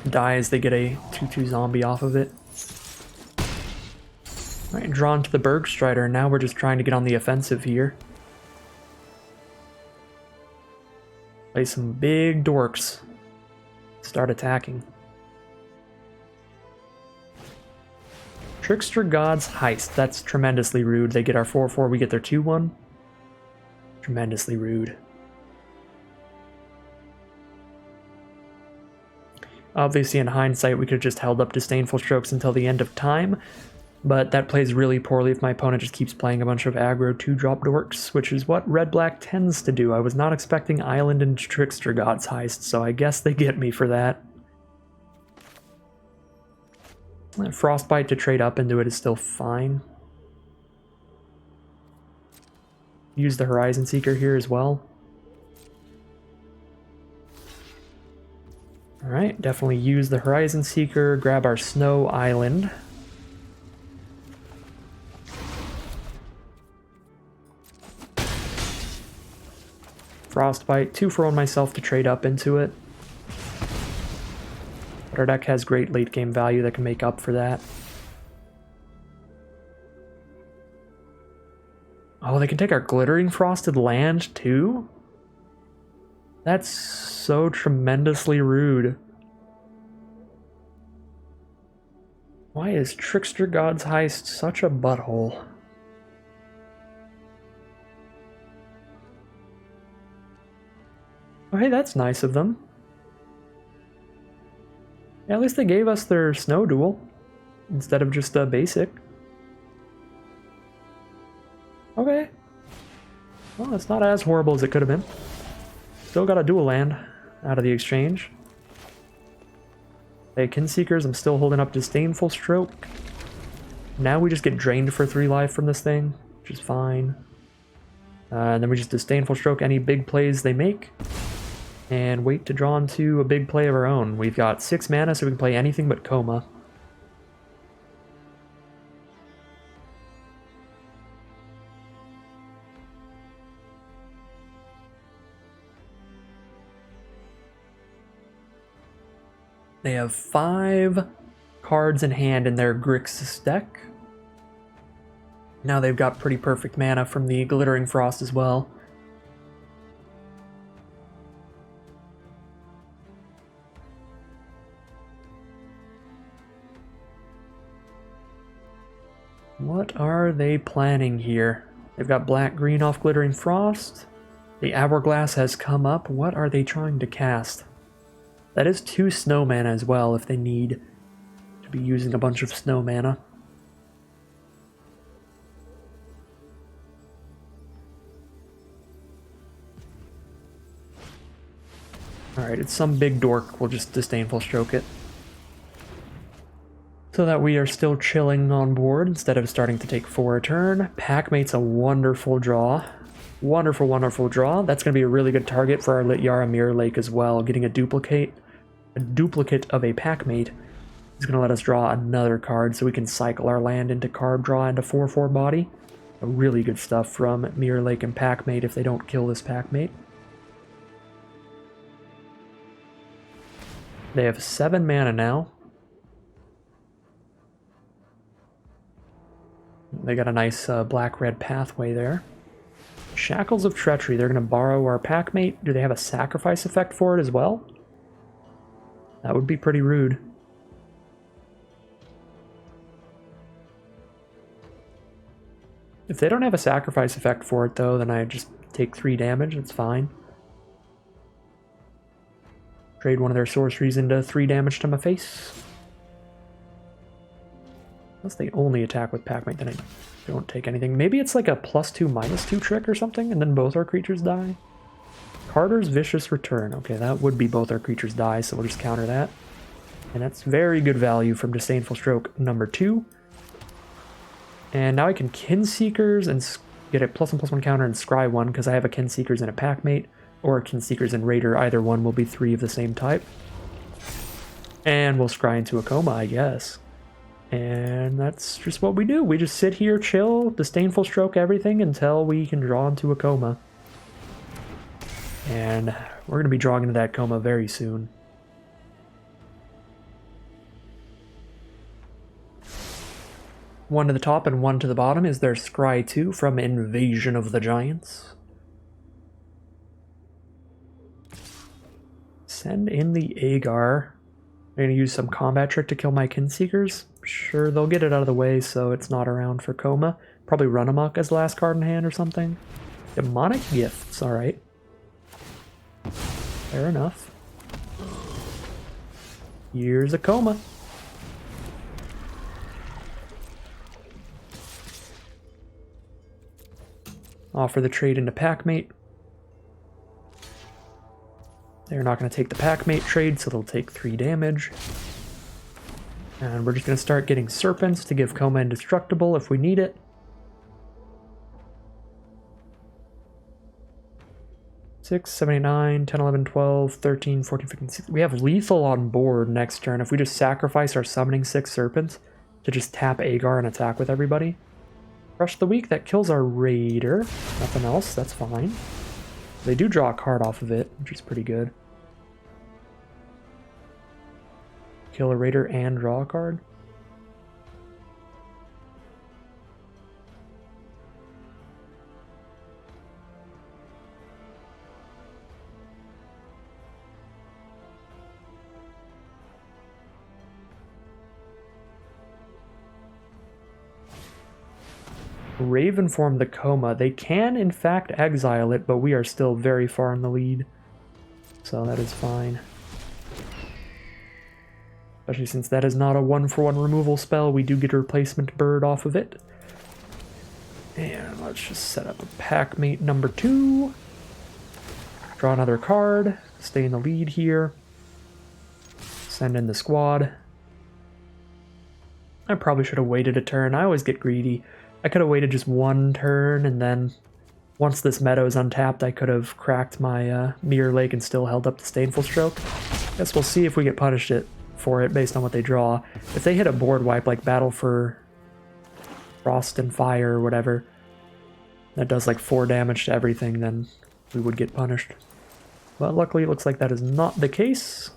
dies, they get a 2-2 zombie off of it. Alright, drawn to the Bergstrider, and now we're just trying to get on the offensive here. Play some big dorks. Start attacking. Trickster God's Heist. That's tremendously rude. They get our 4-4, we get their 2-1. Tremendously rude. Obviously, in hindsight, we could have just held up Disdainful Strokes until the end of time, but that plays really poorly if my opponent just keeps playing a bunch of aggro 2-drop dorks, which is what Red-Black tends to do. I was not expecting Island and Trickster God's Heist, so I guess they get me for that. Frostbite to trade up into it is still fine. Use the Horizon Seeker here as well. Alright, definitely use the Horizon Seeker, grab our Snow Island. Frostbite, 2 for 1 myself to trade up into it. But our deck has great late game value that can make up for that. Oh, they can take our Glittering Frosted land too? That's so tremendously rude. Why is Trickster God's Heist such a butthole? Oh, hey, that's nice of them. Yeah, at least they gave us their Snow Duel instead of just a basic. Okay. Well, it's not as horrible as it could have been. Still got a dual land out of the exchange. Hey, Kinseekers, I'm still holding up Disdainful Stroke. Now we just get drained for 3 life from this thing, which is fine. And then we just Disdainful Stroke any big plays they make. And wait to draw into a big play of our own. We've got 6 mana, so we can play anything but Coma. They have 5 cards in hand in their Grixis deck. Now they've got pretty perfect mana from the Glittering Frost as well. What are they planning here? They've got black-green off Glittering Frost. The Hourglass has come up. What are they trying to cast? That is 2 snow mana as well if they need to be using a bunch of snow mana. Alright, it's some big dork. We'll just Disdainful Stroke it. So that we are still chilling on board instead of starting to take 4 a turn. Packmate's a wonderful draw. Wonderful, wonderful draw. That's going to be a really good target for our Lityara Mirror Lake as well. Getting a duplicate of a Packmate is going to let us draw another card so we can cycle our land into card draw into 4/4 body. A really good stuff from Mirror Lake and Packmate if they don't kill this Packmate. They have 7 mana now. They got a nice black-red pathway there. Shackles of Treachery. They're going to borrow our Packmate. Do they have a sacrifice effect for it as well? That would be pretty rude. If they don't have a sacrifice effect for it, though, then I just take 3 damage. It's fine. Trade one of their sorceries into 3 damage to my face. Unless they only attack with Packmate, then I don't take anything. Maybe it's like a +2/-2 trick or something, and then both our creatures die? Carter's Vicious Return. Okay, that would be both our creatures die, so we'll just counter that. And that's very good value from Disdainful Stroke number 2. And now I can Kinseekers and get a +1/+1 counter and scry 1, because I have a Kinseekers and a Packmate, or a Kinseekers and Raider. Either one will be 3 of the same type. And we'll scry into a coma, I guess. And that's just what we do. We just sit here, chill, Disdainful Stroke everything until we can draw into a coma. And we're going to be drawing into that coma very soon. One to the top and one to the bottom is their Scry 2 from Invasion of the Giants. Send in the Agar. I'm going to use some combat trick to kill my Kinseekers. Sure, they'll get it out of the way so it's not around for coma. Probably Run Amok as last card in hand or something. Demonic Gifts, alright. Fair enough. Here's a coma. Offer the trade into Packmate. They're not going to take the Packmate trade, so they'll take 3 damage. And we're just going to start getting Serpents to give Coma indestructible if we need it. Six, 7, 8, 9, 10, 11, 12, 13, 14, 15, 16. We have lethal on board next turn. If we just sacrifice our summoning 6 Serpents to just tap Agar and attack with everybody. Crush the Weak, that kills our Raider. Nothing else, that's fine. They do draw a card off of it, which is pretty good. Kill a Raider and draw a card. Raven formed the coma. They can, in fact, exile it, but we are still very far in the lead. So that is fine. Especially since that is not a 1-for-1 removal spell, we do get a replacement bird off of it. And let's just set up a Packmate number 2. Draw another card. Stay in the lead here. Send in the squad. I probably should have waited a turn. I always get greedy. I could have waited just 1 turn, and then once this meadow is untapped, I could have cracked my Mirror Lake and still held up the Disdainful Stroke. Guess we'll see if we get punished for it based on what they draw. If they hit a board wipe like Battle for Frost and Fire or whatever, that does like 4 damage to everything, then we would get punished. But luckily it looks like that is not the case.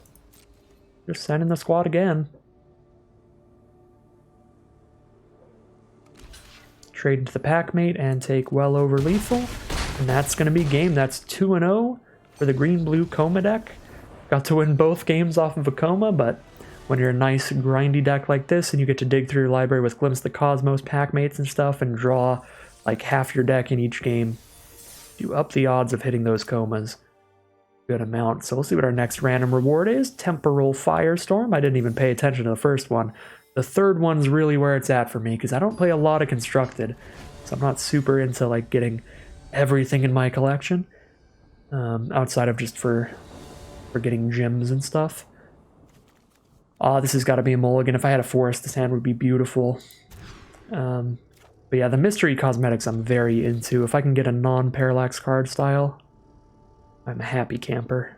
Just sending the squad again. Trade into the packmate and take well over lethal. And that's going to be game. That's 2-0 for the green-blue Coma deck. Got to win both games off of a Coma, but when you're a nice grindy deck like this and you get to dig through your library with Glimpse of the Cosmos, packmates and stuff and draw like half your deck in each game, you up the odds of hitting those Comas. Good amount. So we'll see what our next random reward is. Temporal Firestorm. I didn't even pay attention to the first one. The third one's really where it's at for me because I don't play a lot of Constructed. So I'm not super into like getting everything in my collection. Outside of just for getting gems and stuff. This has got to be a mulligan. If I had a forest, this hand would be beautiful. But yeah, the mystery cosmetics I'm very into. If I can get a non-parallax card style, I'm a happy camper.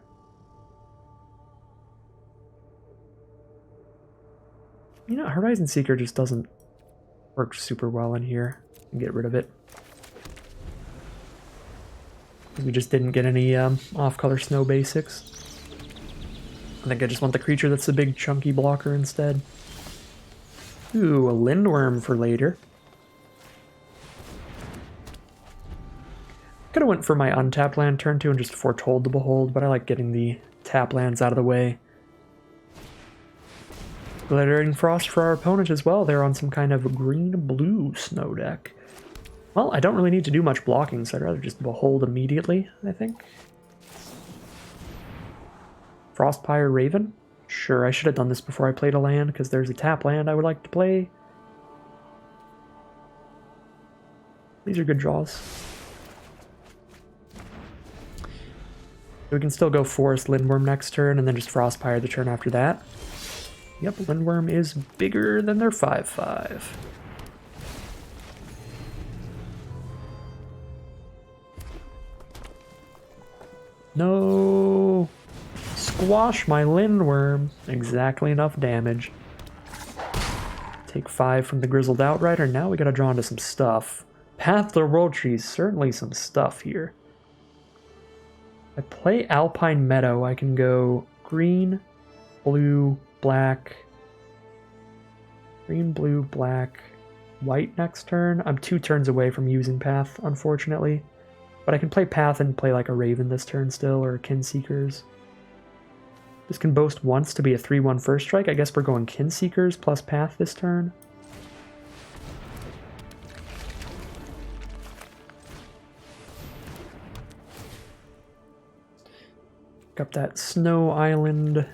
You know, Horizon Seeker just doesn't work super well in here. Get rid of it. We just didn't get any off-color snow basics. I think I just want the creature that's the big chunky blocker instead. Ooh, a Lindworm for later. Could have went for my untapped land turn 2 and just Foretold the Behold, but I like getting the tap lands out of the way. Glittering Frost for our opponent as well. They're on some kind of green-blue snow deck. Well, I don't really need to do much blocking, so I'd rather just Behold immediately, I think. Frostpire Raven? Sure, I should have done this before I played a land, because there's a tap land I would like to play. These are good draws. We can still go Forest Lindworm next turn, and then just Frostpire the turn after that. Yep, Lindworm is bigger than their 5/5. No! Squash my Lindworm. Exactly enough damage. Take 5 from the Grizzled Outrider. Now we gotta draw into some stuff. Path to the World Tree is certainly some stuff here. I play Alpine Meadow. I can go green, blue, black. Green, blue, black, white next turn. I'm 2 turns away from using Path, unfortunately. But I can play Path and play like a Raven this turn still, or Kinseekers. This can boast once to be a 3/1 first strike. I guess we're going Kinseekers plus Path this turn. Pick up that Snow Island.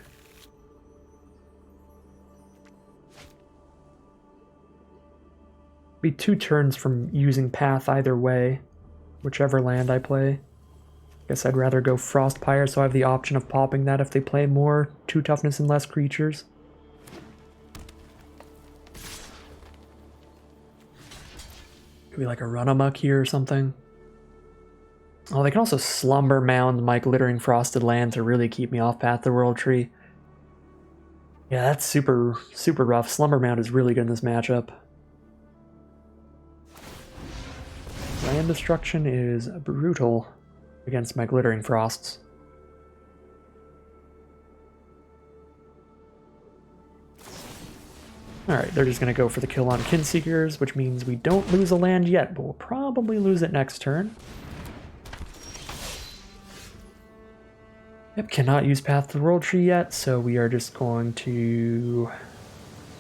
Be 2 turns from using Path either way, whichever land I play. Guess I'd rather go Frostpire, so I have the option of popping that if they play more 2 toughness and less creatures. Could be like a Run-Amok here or something. Oh, they can also Slumber Mound my Glittering Frosted Land to really keep me off Path to the World Tree. Yeah, that's super rough. Slumber Mound is really good in this matchup. Land destruction is brutal against my Glittering Frosts. Alright, they're just going to go for the kill on Kinseekers, which means we don't lose a land yet, but we'll probably lose it next turn. Yep, cannot use Path to the World Tree yet, so we are just going to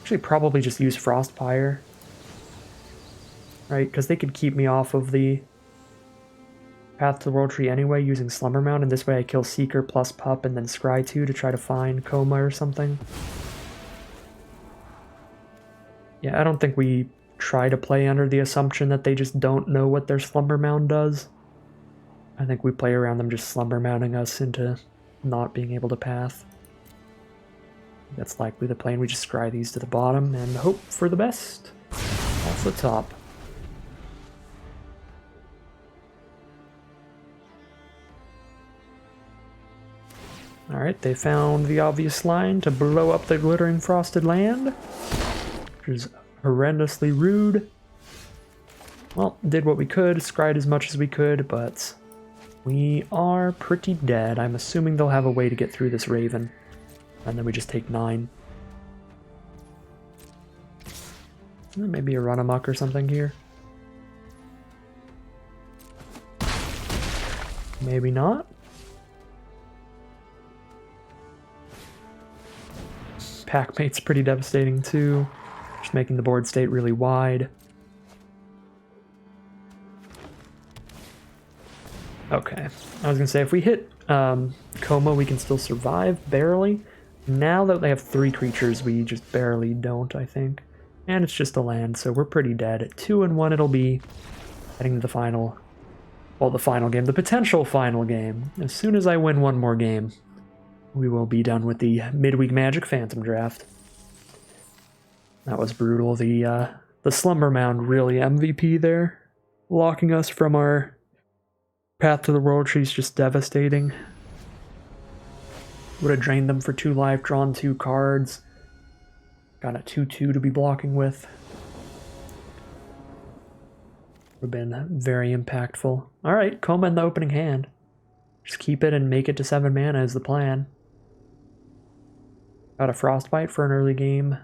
actually probably just use Frostpire. Right, because they could keep me off of the Path to the World Tree anyway using Slumber Mound, and this way I kill Seeker plus Pup and then Scry 2 to try to find Coma or something. Yeah, I don't think we try to play under the assumption that they just don't know what their Slumber Mound does. I think we play around them just Slumber Mounding us into not being able to Path. That's likely the play, and we just Scry these to the bottom and hope for the best off the top. Alright, they found the obvious line to blow up the Glittering Frosted Land, which is horrendously rude. Well, did what we could, scryed as much as we could, but we are pretty dead. I'm assuming they'll have a way to get through this Raven. And then we just take 9. Maybe a run amok or something here. Maybe not. Packmate's pretty devastating too. Just making the board state really wide. Okay. I was gonna say, if we hit Coma, we can still survive, barely. Now that they have 3 creatures, we just barely don't, I think. And it's just a land, so we're pretty dead. At 2-1 it'll be heading to the final. Well, the final game, the potential final game. As soon as I win one more game, we will be done with the Midweek Magic Phantom Draft. That was brutal. The Slumber Mound really MVP there. Locking us from our path to the World Tree's just devastating. Would have drained them for 2 life, drawn 2 cards. Got a 2/2 to be blocking with. Would have been very impactful. Alright, Coma in the opening hand. Just keep it and make it to 7 mana is the plan. Got a Frostbite for an early game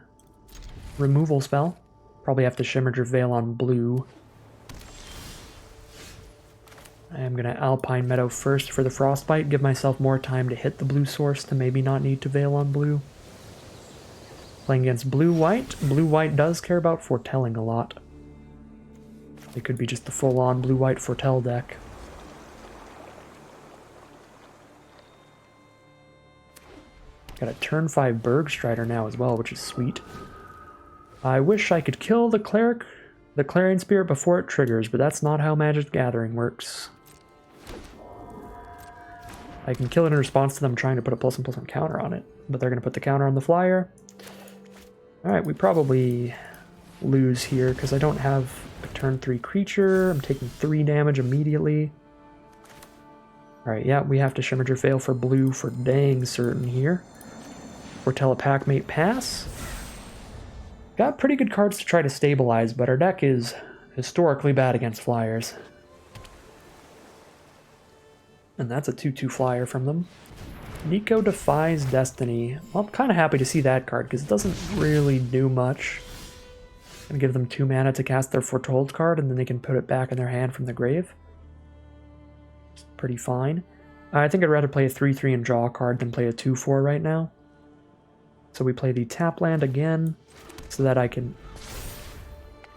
removal spell. Probably have to Shimmerger Veil on blue. I am going to Alpine Meadow first for the Frostbite, give myself more time to hit the blue source to maybe not need to Veil on blue. Playing against blue-white. Blue-white does care about foretelling a lot. It could be just the full-on blue-white foretell deck. Got a turn 5 Bergstrider now as well, which is sweet. I wish I could kill the Cleric, the Clarion Spirit before it triggers, but that's not how Magic Gathering works. I can kill it in response to them trying to put a +1/+1 counter on it, but they're going to put the counter on the flyer. Alright, we probably lose here because I don't have a turn 3 creature. I'm taking 3 damage immediately. Alright, yeah, we have to Shimmerger Veil for blue for dang certain here. Foretell a Packmate pass. Got pretty good cards to try to stabilize, but our deck is historically bad against flyers. And that's a 2/2 flyer from them. Nico Defies Destiny. Well, I'm kind of happy to see that card, because it doesn't really do much. Gonna give them 2 mana to cast their Foretold card, and then they can put it back in their hand from the grave. It's pretty fine. I think I'd rather play a 3/3 and draw a card than play a 2/4 right now. So we play the tap land again, so that I can...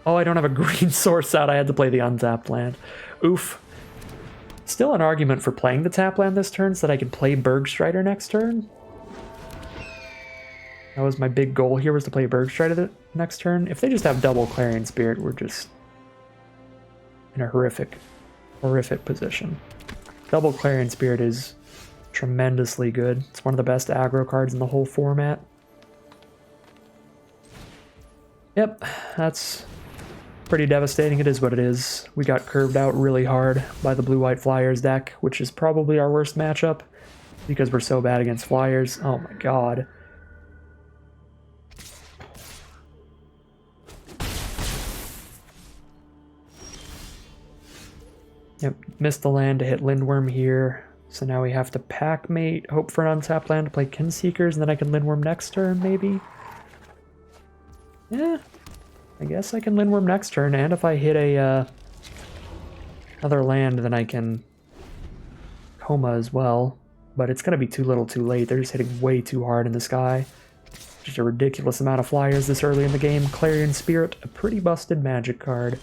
Oh, I don't have a green source out. I had to play the untapped land. Oof. Still an argument for playing the tap land this turn so that I can play Bergstrider next turn. That was my big goal here, was to play Bergstrider the next turn. If they just have double Clarion Spirit, we're just in a horrific position. Double Clarion Spirit is tremendously good. It's one of the best aggro cards in the whole format. Yep, that's pretty devastating. It is what it is. We got curved out really hard by the Blue-White Flyers deck, which is probably our worst matchup because we're so bad against Flyers. Oh my god. Yep, missed the land to hit Lindworm here. So now we have to Packmate, hope for an untapped land to play Kinseekers, and then I can Lindworm next turn, maybe? Yeah, I guess I can Lindworm next turn, and if I hit a another land, then I can Coma as well. But it's going to be too little too late. They're just hitting way too hard in the sky. Just a ridiculous amount of flyers this early in the game. Clarion Spirit, a pretty busted Magic card.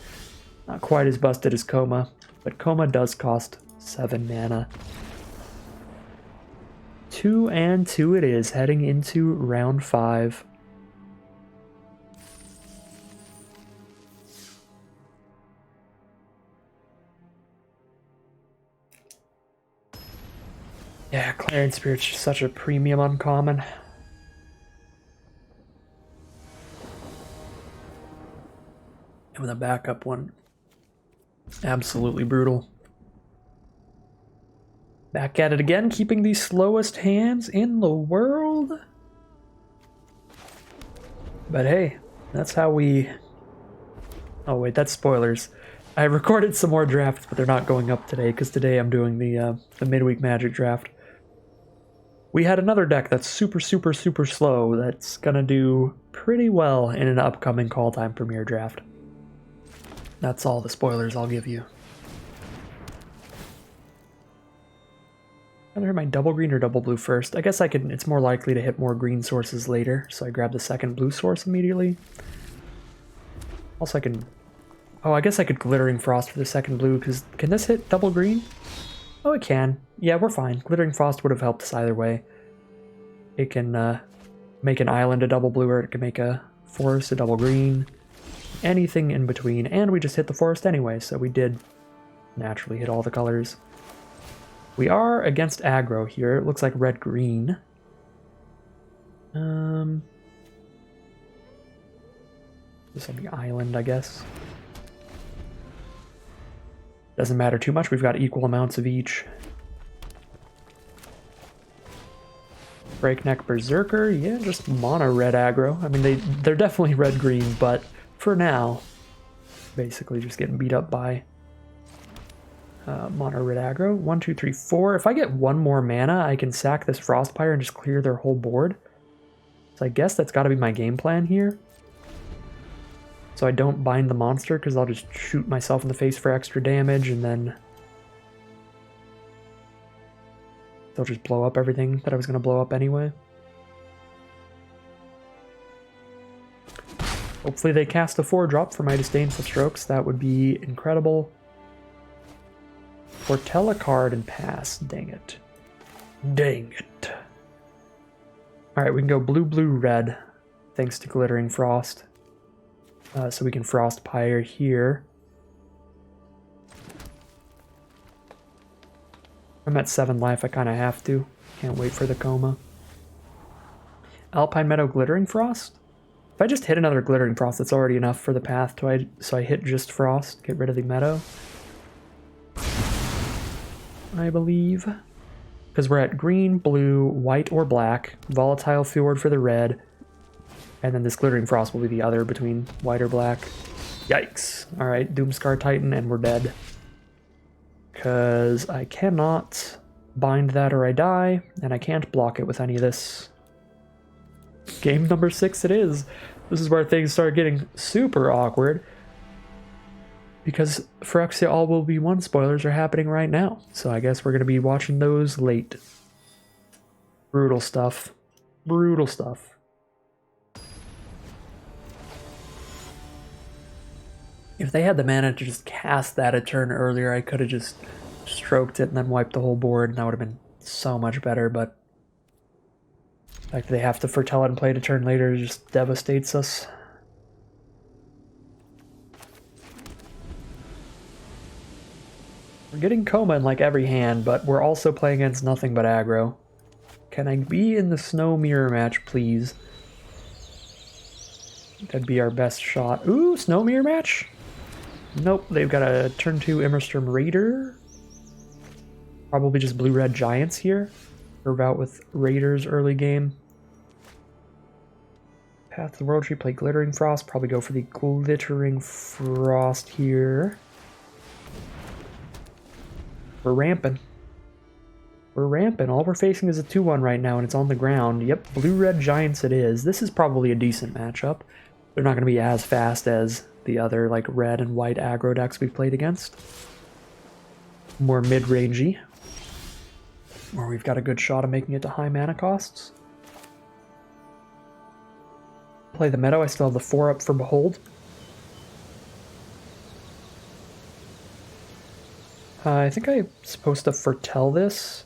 Not quite as busted as Coma, but Coma does cost 7 mana. 2 and 2 it is, heading into round 5. Yeah, Clarion Spirit's just such a premium uncommon. And with a backup one, absolutely brutal. Back at it again, keeping the slowest hands in the world. But hey, that's how we... Oh wait, that's spoilers. I recorded some more drafts, but they're not going up today, because today I'm doing the Midweek Magic Draft. we had another deck that's super, super, super slow that's gonna do pretty well in an upcoming Kaldheim Premier draft. That's all the spoilers I'll give you. Either my double green or double blue first. I guess I could. It's more likely to hit more green sources later, so I grab the second blue source immediately. Also, I can. Oh, I guess I could Glittering Frost for the second blue, because can this hit double green? Oh, it can. Yeah, we're fine. Glittering Frost would have helped us either way. It can make an island a double blue, or it can make a forest a double green. Anything in between, and we just hit the forest anyway, so we did naturally hit all the colors. We are against aggro here. It looks like red-green. This will be island, I guess. Doesn't matter too much. We've got equal amounts of each. Breakneck Berserker. Yeah, just mono red aggro. I mean, they're definitely red-green, but for now, basically just getting beat up by mono red aggro. 1, 2, 3, 4. If I get one more mana, I can sack this Frostpire and just clear their whole board. So I guess that's got to be my game plan here. So I don't bind the monster, because I'll just shoot myself in the face for extra damage, and then they'll just blow up everything that I was going to blow up anyway. Hopefully they cast a 4-drop for my Disdainful Strokes. That would be incredible. Foretell a card and pass. Dang it. Dang it. Alright, we can go blue, blue, red, thanks to Glittering Frost. So we can Frostpire here. I'm at 7 life, I kind of have to. Can't wait for the coma. Alpine Meadow Glittering Frost? If I just hit another Glittering Frost, that's already enough for the path. So I hit just Frost, get rid of the Meadow. I believe. Because we're at green, blue, white, or black. Volatile Fjord for the red. And then this Glittering Frost will be the other between white or black. Yikes. Alright, Doomscar Titan, and we're dead. Because I cannot bind that or I die, and I can't block it with any of this. Game number 6 it is. This is where things start getting super awkward. Because Phyrexia All Will Be One spoilers are happening right now. So I guess we're going to be watching those late. Brutal stuff. Brutal stuff. If they had the mana to just cast that a turn earlier, I could have just stroked it and then wiped the whole board, and that would have been so much better, but the fact that they have to foretell it and play it a turn later just devastates us. We're getting Coma in like every hand, but we're also playing against nothing but aggro. Can I be in the Snow Mirror match, please? That'd be our best shot. Ooh, Snow Mirror match? Nope, they've got a turn 2 Immersturm Raider. Probably just blue-red giants here. We're about with Raiders early game. Path to the World Tree, play Glittering Frost. Probably go for the Glittering Frost here. We're ramping. We're ramping. All we're facing is a 2-1 right now, and it's on the ground. Yep, blue-red giants it is. This is probably a decent matchup. They're not going to be as fast as the other like red and white aggro decks we've played against. More mid-rangey, where we've got a good shot of making it to high mana costs. Play the Meadow. I still have the 4 up for Behold. I think I'm supposed to foretell this,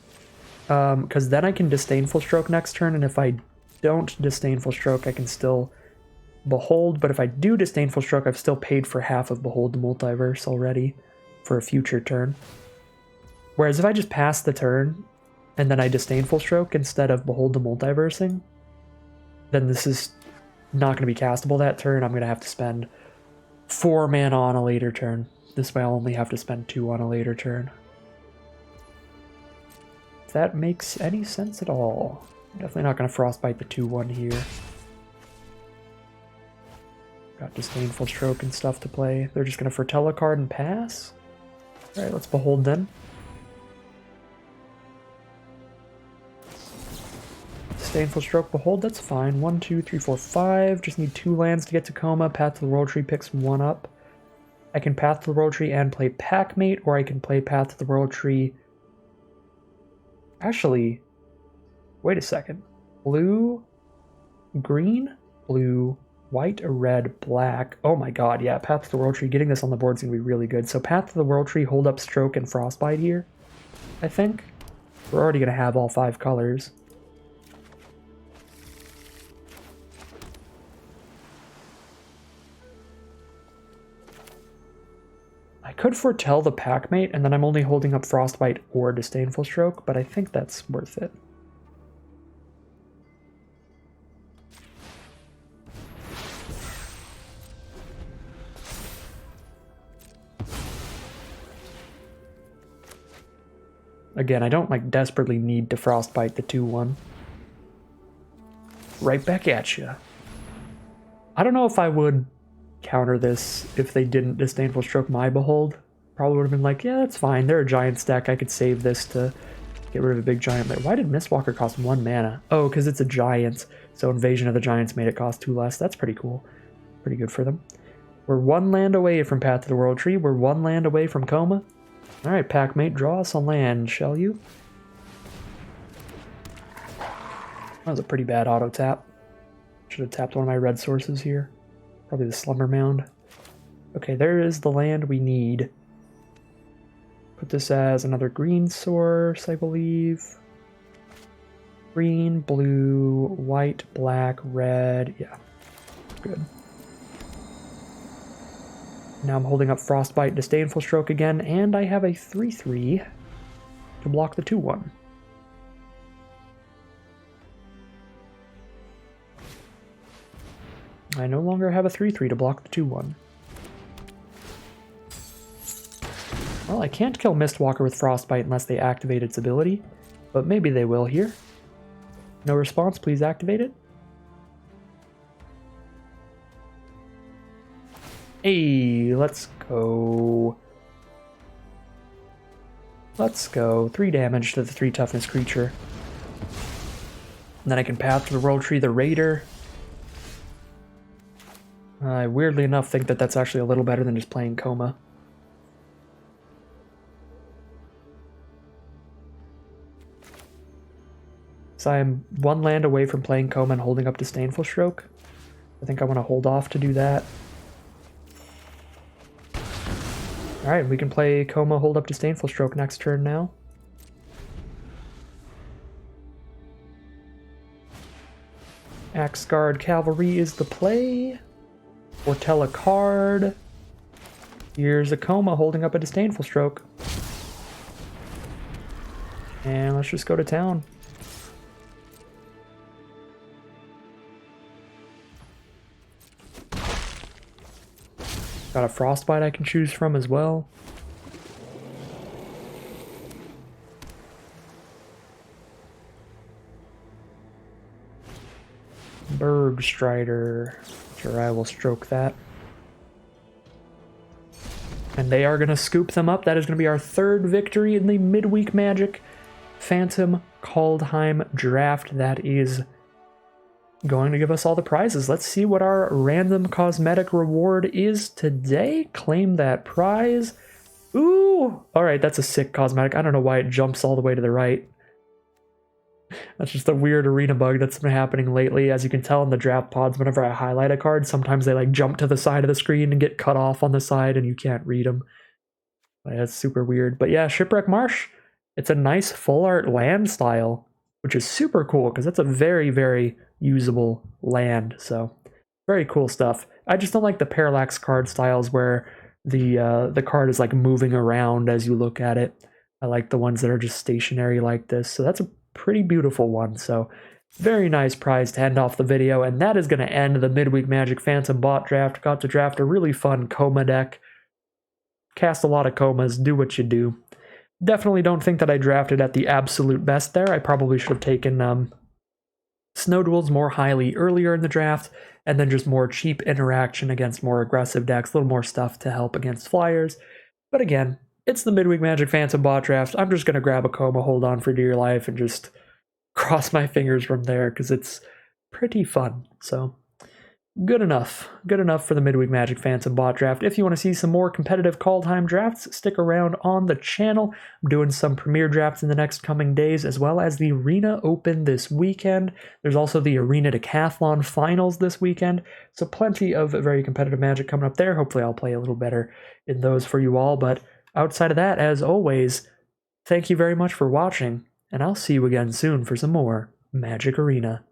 because then I can Disdainful Stroke next turn, and if I don't Disdainful Stroke, I can still Behold, but if I do Disdainful Stroke, I've still paid for half of Behold the Multiverse already for a future turn. Whereas if I just pass the turn, and then I Disdainful Stroke instead of Behold the Multiversing, then this is not going to be castable that turn. I'm going to have to spend 4 mana on a later turn. This way I'll only have to spend 2 on a later turn. If that makes any sense at all. Definitely not going to Frostbite the 2-1 here. Got Disdainful Stroke and stuff to play. They're just going to foretell a card and pass. Alright, let's Behold then. Disdainful Stroke, Behold, that's fine. 1, 2, 3, 4, 5. Just need 2 lands to get to Coma. Path to the World Tree picks 1 up. I can Path to the World Tree and play Packmate, or I can play Path to the World Tree. Actually, wait a second. Blue, green, blue, white, red, black. Oh my god, yeah, Path to the World Tree. Getting this on the board is going to be really good. So Path to the World Tree, Hold Up, Stroke, and Frostbite here, I think. We're already going to have all 5 colors. I could foretell the Packmate, and then I'm only holding up Frostbite or Disdainful Stroke, but I think that's worth it. Again, I don't like desperately need to Frostbite the 2/1. Right back at you. I don't know if I would counter this if they didn't Disdainful Stroke my Behold. Probably would have been like, yeah, that's fine. They're a Giants deck. I could save this to get rid of a big Giant. But why did Mistwalker cost 1 mana? Oh, because it's a Giant. So Invasion of the Giants made it cost 2 less. That's pretty cool. Pretty good for them. We're 1 land away from Path to the World Tree. We're 1 land away from Coma. Alright, Packmate, draw us a land, shall you? That was a pretty bad auto tap. Should have tapped one of my red sources here. Probably the Slumber Mound. Okay, there is the land we need. Put this as another green source, I believe. Green, blue, white, black, red. Yeah, good. Now I'm holding up Frostbite, Disdainful Stroke again, and I have a 3/3 to block the 2/1. I no longer have a 3/3 to block the 2/1. Well, I can't kill Mistwalker with Frostbite unless they activate its ability, but maybe they will here. No response, please activate it. Hey, let's go. Let's go. 3 damage to the 3 toughness creature. And then I can Path to the World Tree the Raider. I weirdly enough think that that's actually a little better than just playing Coma. So I'm 1 land away from playing Coma and holding up Disdainful Stroke. I think I want to hold off to do that. Alright, we can play Coma, hold up Disdainful Stroke next turn now. Axguard Cavalry is the play. Foretell a card. Here's a Coma holding up a Disdainful Stroke. And let's just go to town. Got a Frostbite I can choose from as well. Bergstrider. Sure, I will stroke that. And they are going to scoop them up. That is going to be our 3rd victory in the Midweek Magic Phantom Kaldheim draft. That is going to give us all the prizes. Let's see what our random cosmetic reward is today. Claim that prize. Ooh! Alright, that's a sick cosmetic. I don't know why it jumps all the way to the right. That's just a weird arena bug that's been happening lately. As you can tell in the draft pods, whenever I highlight a card, sometimes they like jump to the side of the screen and get cut off on the side and you can't read them. That's super weird. But yeah, Shipwreck Marsh. It's a nice full art land style, which is super cool because that's a very, very usable land. So very cool stuff. I just don't like the parallax card styles where the card is like moving around as you look at it. I like the ones that are just stationary like this. So that's a pretty beautiful one. So very nice prize to end off the video. And that is going to end the Midweek Magic Phantom bot draft. Got to draft a really fun Coma deck. Cast a lot of Comas. Do what you do. Definitely don't think that I drafted at the absolute best there. I probably should have taken Snow Duels more highly earlier in the draft, and then just more cheap interaction against more aggressive decks, a little more stuff to help against flyers. But again, it's the Midweek Magic Phantom bot draft. I'm just going to grab a Coma, hold on for dear life, and just cross my fingers from there because it's pretty fun. So good enough. Good enough for the Midweek Magic Phantom bot draft. If you want to see some more competitive Kaldheim drafts, stick around on the channel. I'm doing some Premier drafts in the next coming days, as well as the Arena Open this weekend. There's also the Arena Decathlon Finals this weekend, so plenty of very competitive Magic coming up there. Hopefully I'll play a little better in those for you all, but outside of that, as always, thank you very much for watching, and I'll see you again soon for some more Magic Arena.